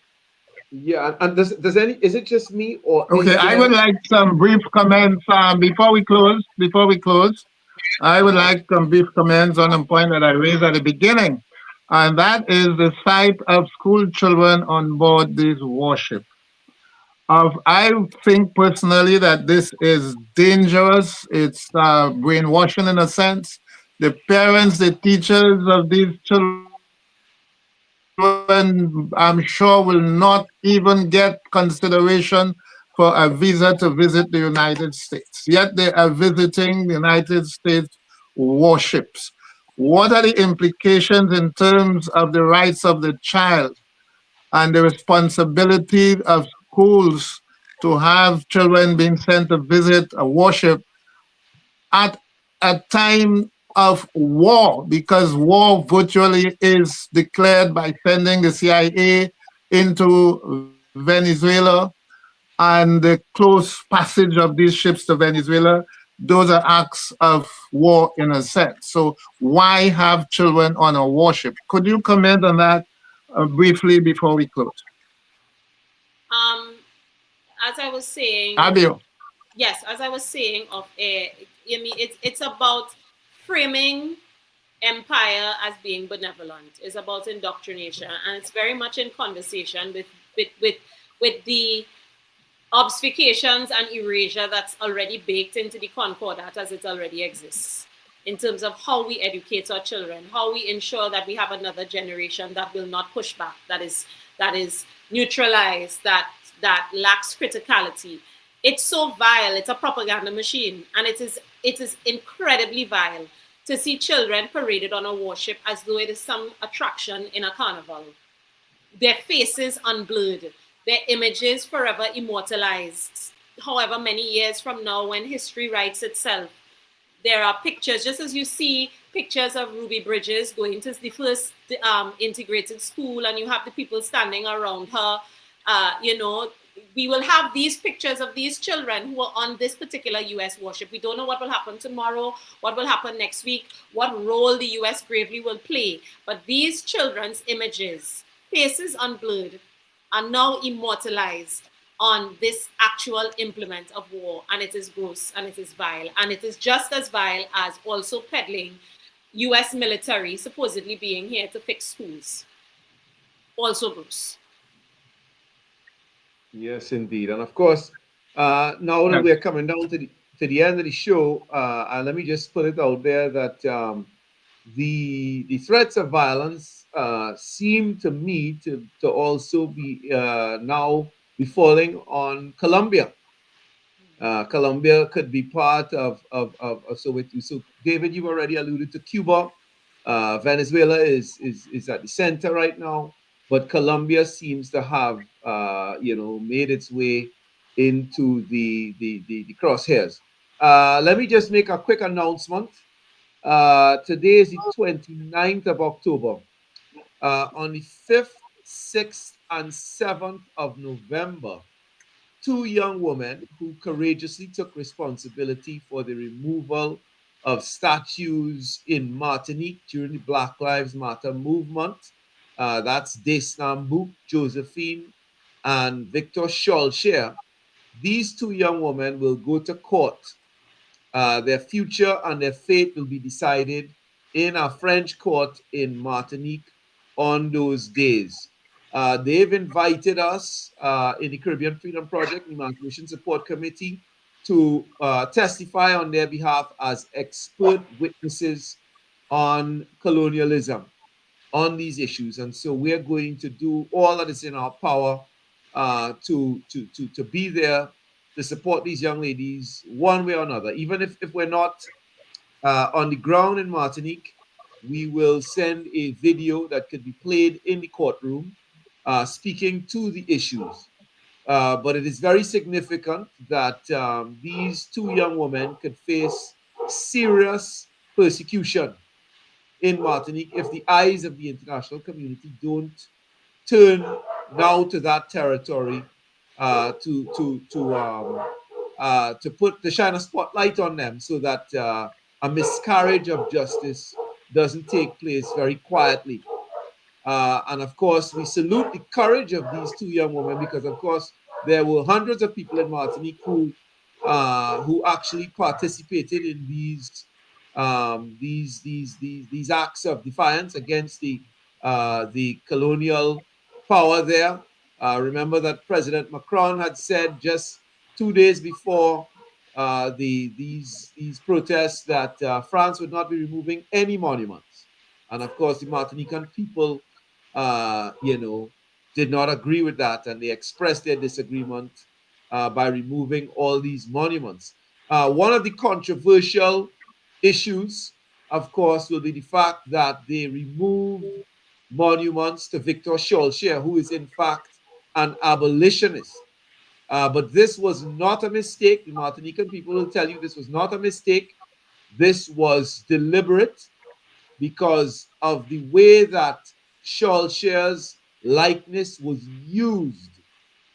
Yeah, and does any, is it just me, or is Okay, I there? would like some brief comments before we close. Before we close, I would like some brief comments on a point that I raised at the beginning, and that is the sight of school children on board these warships. I think personally that this is dangerous. It's brainwashing in a sense. The parents, the teachers of these children, I'm sure will not even get consideration for a visa to visit the United States. Yet they are visiting the United States warships. What are the implications in terms of the rights of the child and the responsibility of schools to have children being sent to visit a warship at a time of war, because war virtually is declared by sending the CIA into Venezuela and the close passage of these ships to Venezuela. Those are acts of war in a sense. So why have children on a warship? Could you comment on that briefly before we close? Um, as I was saying, Abio. yes, as I was saying of I mean, it's about framing empire as being benevolent. It's about indoctrination, and it's very much in conversation with the obfuscations and erasure that's already baked into the concordat as it already exists, in terms of how we educate our children, how we ensure that we have another generation that will not push back, that is neutralized, that lacks criticality. It's so vile. It's a propaganda machine, and it is incredibly vile to see children paraded on a warship as though it is some attraction in a carnival. Their faces unblurred, their images forever immortalized. However many years from now, when history writes itself, there are pictures, just as you see pictures of Ruby Bridges going to the first integrated school, and you have the people standing around her. We will have these pictures of these children who are on this particular US warship. We don't know what will happen tomorrow, what will happen next week, what role the US gravely will play. But these children's images, faces unblurred, are now immortalized on this actual implement of war, and it is gross and it is vile, and it is just as vile as also peddling US military supposedly being here to fix schools. Also gross. Yes, indeed, and of course, now that we're coming down to the end of the show, and let me just put it out there that the threats of violence seem to me to also be now befalling on Colombia. Colombia could be part of so David, you've already alluded to Cuba. Venezuela is at the center right now, but Colombia seems to have made its way into the crosshairs. Let me just make a quick announcement. Today is the 29th of October. On the 5th, 6th, and 7th of November, two young women who courageously took responsibility for the removal of statues in Martinique during the Black Lives Matter movement. That's Desnambouk Josephine and Victor Scholcher. these two young women will go to court. Their future and their fate will be decided in a French court in Martinique on those days. They've invited us in the Caribbean Freedom Project, Emancipation Support Committee, to testify on their behalf as expert witnesses on colonialism, on these issues. And so we're going to do all that is in our power to be there to support these young ladies one way or another. Even if we're not on the ground in Martinique, we will send a video that could be played in the courtroom speaking to the issues. But it is very significant that these two young women could face serious persecution in Martinique if the eyes of the international community don't turn now to that territory to put the shine a spotlight on them so that a miscarriage of justice doesn't take place very quietly. And of course, we salute the courage of these two young women because, of course, there were hundreds of people in Martinique who actually participated in these acts of defiance against the colonial power there. Remember that President Macron had said just 2 days before these protests that France would not be removing any monuments, and of course the Martinican people, did not agree with that, and they expressed their disagreement by removing all these monuments. One of the controversial issues, of course, will be the fact that they removed monuments to Victor Schœlcher, who is in fact an abolitionist. But this was not a mistake. The Martinican people will tell you this was not a mistake. This was deliberate because of the way that Schœlcher's likeness was used,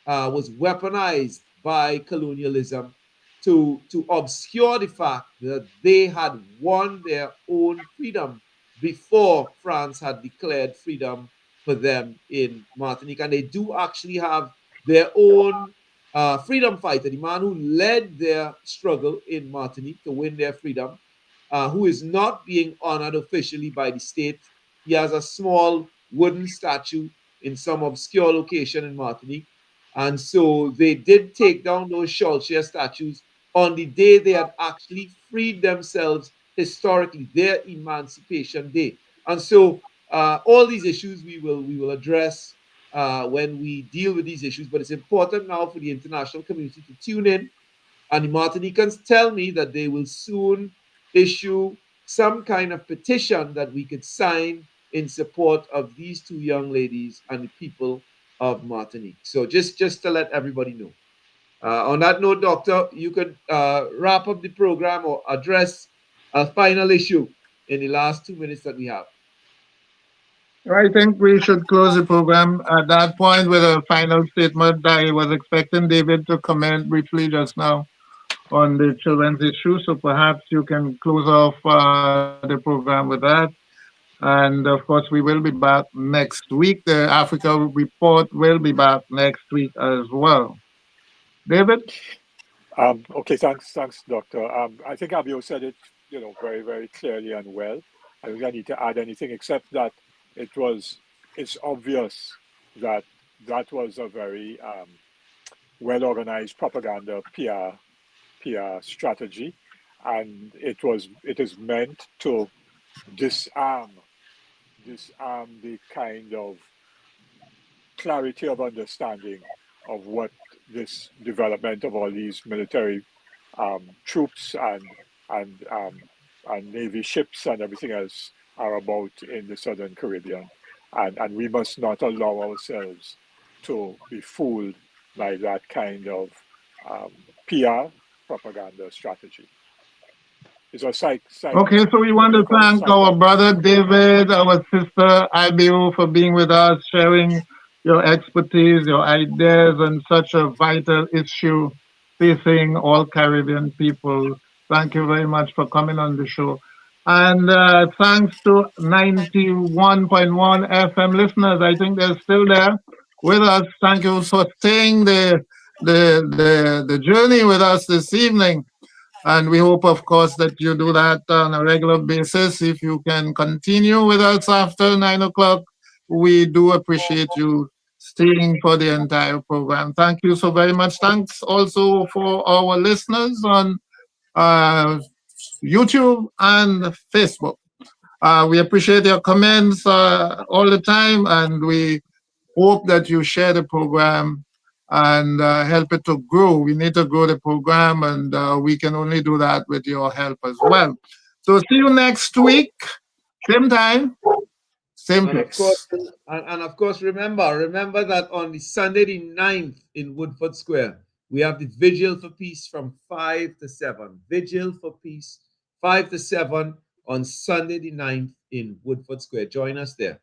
was weaponized by colonialism to obscure the fact that they had won their own freedom before France had declared freedom for them in Martinique. And they do actually have their own freedom fighter, the man who led their struggle in Martinique to win their freedom, who is not being honored officially by the state. He has a small wooden statue in some obscure location in Martinique. And so they did take down those Schœlcher statues on the day they had actually freed themselves historically, their Emancipation Day. And so all these issues we will address when we deal with these issues. But it's important now for the international community to tune in. And the Martinicans tell me that they will soon issue some kind of petition that we could sign in support of these two young ladies and the people of Martinique. So just to let everybody know. On that note, Doctor, you could wrap up the program or address a final issue in the last 2 minutes that we have. I think we should close the program at that point with a final statement. I was expecting David to comment briefly just now on the children's issue, so perhaps you can close off the program with that. And of course, we will be back next week. The Africa report will be back next week as well. David? Okay, thanks, Doctor. I think Abeo said it, very, very clearly and well. I don't think I need to add anything except that it's obvious that that was a very well organized propaganda PR strategy, and it is meant to disarm the kind of clarity of understanding of what this development of all these military troops and Navy ships and everything else are about in the Southern Caribbean. And we must not allow ourselves to be fooled by that kind of PR propaganda strategy. It's a Okay, so we want to thank our brother David, our sister Abeo for being with us, sharing your expertise, your ideas on such a vital issue facing all Caribbean people. Thank you very much for coming on the show. And thanks to 91.1 FM listeners. I think they're still there with us. Thank you for staying the journey with us this evening. And we hope, of course, that you do that on a regular basis. If you can continue with us after 9 o'clock, we do appreciate you staying for the entire program. Thank you so very much. Thanks also for our listeners on uh, YouTube and Facebook. We appreciate your comments all the time, and we hope that you share the program and help it to grow. We need to grow the program, and we can only do that with your help as well. So, see you next week, same time, same And of course, place. and of course, remember that on the Sunday the 9th in Woodford Square, we have the Vigil for Peace from 5 to 7. Vigil for Peace, 5 to 7 on Sunday the 9th in Woodford Square. Join us there.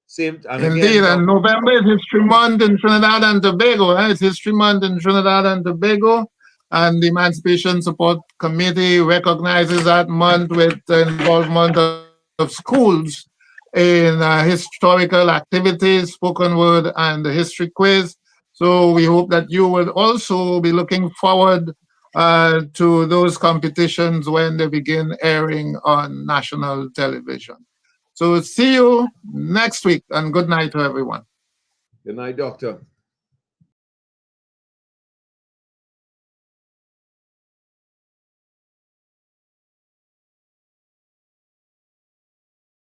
Same, and Indeed, again, and November is History Month in Trinidad and Tobago. Right? It's History Month in Trinidad and Tobago, and the Emancipation Support Committee recognizes that month with the involvement of schools in historical activities, spoken word, and the history quiz. So we hope that you will also be looking forward to those competitions when they begin airing on national television. So see you next week, and good night to everyone. good night, Doctor.